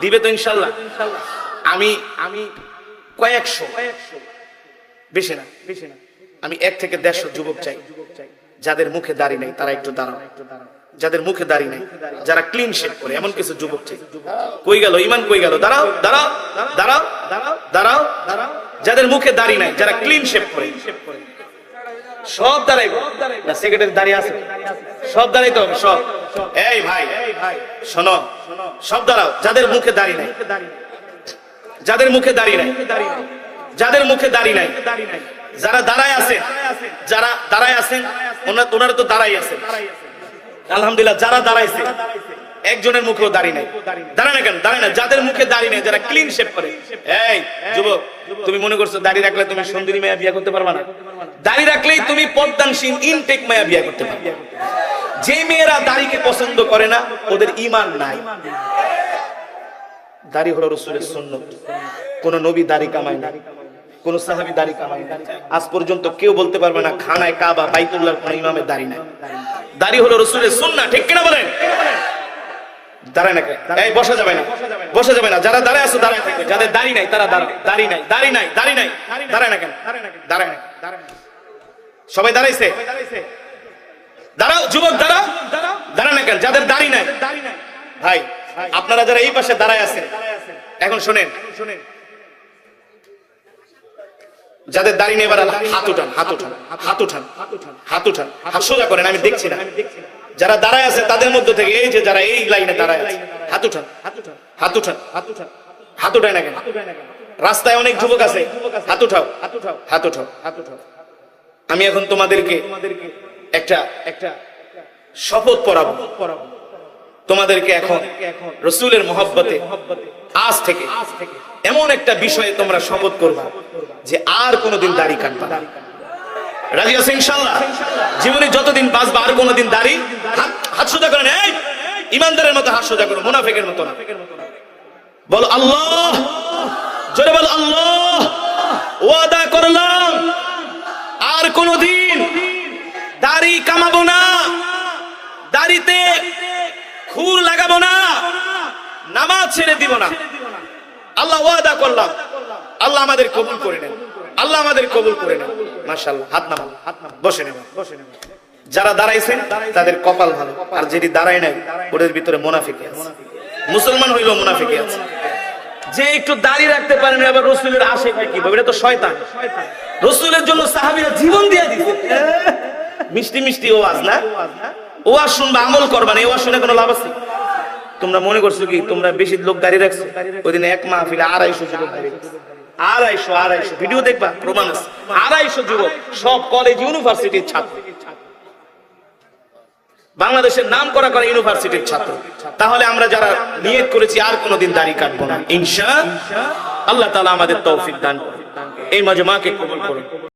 দিবে তো ইনশাল্লাহ। আমি কয়েকশো, বেশি না, আমি 1 থেকে 150 যুবক চাই যাদের মুখে দাড়ি নেই, তারা একটু দাঁড়াও। যাদের মুখে দাড়ি নেই, যারা ক্লিন শেভ করে, এমন কিছু যুবক চাই। কই গেল ইমান, কই গেল? দাঁড়াও দাঁড়াও দাঁড়াও দাঁড়াও দাঁড়াও। যাদের মুখে দাড়ি নাই, যারা ক্লিন শেভ করে, সব দাঁড়াইব না? সেক্রেটারি দাঁড়িয়ে আছে, সব দাঁড়াইতে হবে সব। এই ভাই শোনো, সব দাঁড়াও। যাদের মুখে দাড়ি নাই, যাদের মুখে দাড়ি নাই, যাদের মুখে দাড়ি নাই, যারা দাঁড়ায় আছেন, যারা দাঁড়ায় আছেন, ওনারা তো দাঁড়াই আছেন আলহামদুলিল্লাহ। যারা দাঁড়াইছে একজনের মুখেও দাড়ি নাই, দাঁড়ায় না কেন? দাঁড়ায় না। যাদের মুখে দাড়ি নাই, যারা ক্লিন শেভ করে। এই যুবক, তুমি মনে করছো দাড়ি রাখলে তুমি সুন্দরী মেয়ে বিয়ে করতে পারবা না? দাড়ি রাখলেই তুমি পদ্মানসীন ইনটেক মেয়ে বিয়ে করতে পারবে। যে মেয়েরা দাড়িকে পছন্দ করে না, ওদের ঈমান নাই। দাড়ি হলো রাসূলের সুন্নাত। কোন নবী দাড়ি কামায় না, কোন সাহাবী দাড়ি কামায় না। আজ পর্যন্ত কেউ বলতে পারবে না খানায় কাবা বাইতুল্লাহর কোন ইমামের দাড়ি নাই। দাড়ি হলো রাসূলের সুন্নাহ, ঠিক কিনা বলেন? দাঁড়ায় না কেন? এই বসা যাবে না, বসা যাবে না। যারা দাঁড়ায় আছো দাঁড়ায় থাকবে, যাদের দাড়ি নাই তারা দাঁড়াও। দাড়ি নাই, দাড়ি নাই, দাড়ি নাই, দাঁড়ায় না কেন? দাঁড়ায় না। সবাই দাঁড়াইছে? দাঁড়াও যুবক, দাঁড়াও, দাঁড়ায় না কেন? যাদের দাড়ি নাই। ভাই আপনারা যারা এই পাশে দাঁড়ায় আছেন, এখন শুনেন, যাদের দাড়ি নেই এবার হাত উঠান, হাত উঠান, হাত উঠান, হাত উঠান, হাত সোজা করেন, আমি দেখছি না। যারা দাঁড়ায় আছে তাদের মধ্য থেকে, এই যে যারা এই লাইনে দাঁড়ায় আছে, হাত উঠান, হাত উঠান, হাত উঠান, হাত উঠায় না কেন? রাস্তায় অনেক যুবক আছে, হাত উঠাও, হাত উঠাও, হাত উঠাও, হাত উঠাও। আমি এখন তোমাদেরকে একটা শপথ পড়াবো। তোমাদেরকে এখন রাসূলের মহব্বতে আজ থেকে এমন একটা বিষয়ে তোমরা শপথ করবা যে আর কোনোদিন দাড়ি কাটবা না। রাজি আছো ইনশাআল্লাহ? জীবনে যতদিন বাঁচবা আর কোনোদিন দাড়ি, হাত সোজা করেন, এই ইমানদারের মতো হাত সোজা করো, মুনাফিকের মতো না। বলো আল্লাহ, জোরে বলো আল্লাহ। ওয়াদা করলাম আর কোনোদিন দাড়ি কামাবো না, দাড়িতে খুর লাগাবো না, নামাজ ছেড়ে দিব না। আল্লাহ ওয়াদা করলাম। আল্লাহ আমাদের কবুল করে নেন, আল্লাহ আমাদের কবুল করে নেন। মাশাআল্লাহ। হাত নামান, বসে নেন, বসে নেন। যারা দাঁড়াইছেন তাদের কপাল ভালো, আর যেটি দাঁড়ায় নাই ওদের ভিতরে মুনাফিক আছে। মুসলমান হইলো মুনাফিক আছে। যে একটু দাড়ি রাখতে পারেন আবার রাসূলের আশিক হয় কিভাবে? এটা তো শয়তান। রাসূলের জন্য সাহাবীরা জীবন দিয়ে দিয়েছে। মিষ্টি মিষ্টি ওয়াজ না, ওয়াজ শুনবা, আমল করবা না। এই ওয়াজ শুনে কোনো লাভ আছে? তোমরা মনে করছো কি তোমরা বেশি লোক দাঁড়িয়ে রাখছো? ওই দিন এক মাহফিলে 250 যুবক দাঁড়িয়ে রাখছে। 250 ভিডিও দেখবা, প্রমাণ আছে। 250 যুবক, সব কলেজ ইউনিভার্সিটির ছাত্র, বাংলাদেশের নাম করা ইউনিভার্সিটির ছাত্র। তাহলে আমরা যারা নিয়ত করেছি আর কোনোদিন দাড়ি কাটবো না ইনশাআল্লাহ, আল্লাহ তাআলা আমাদের তৌফিক দান করুন। এই মাজমাকে কবুল করুন।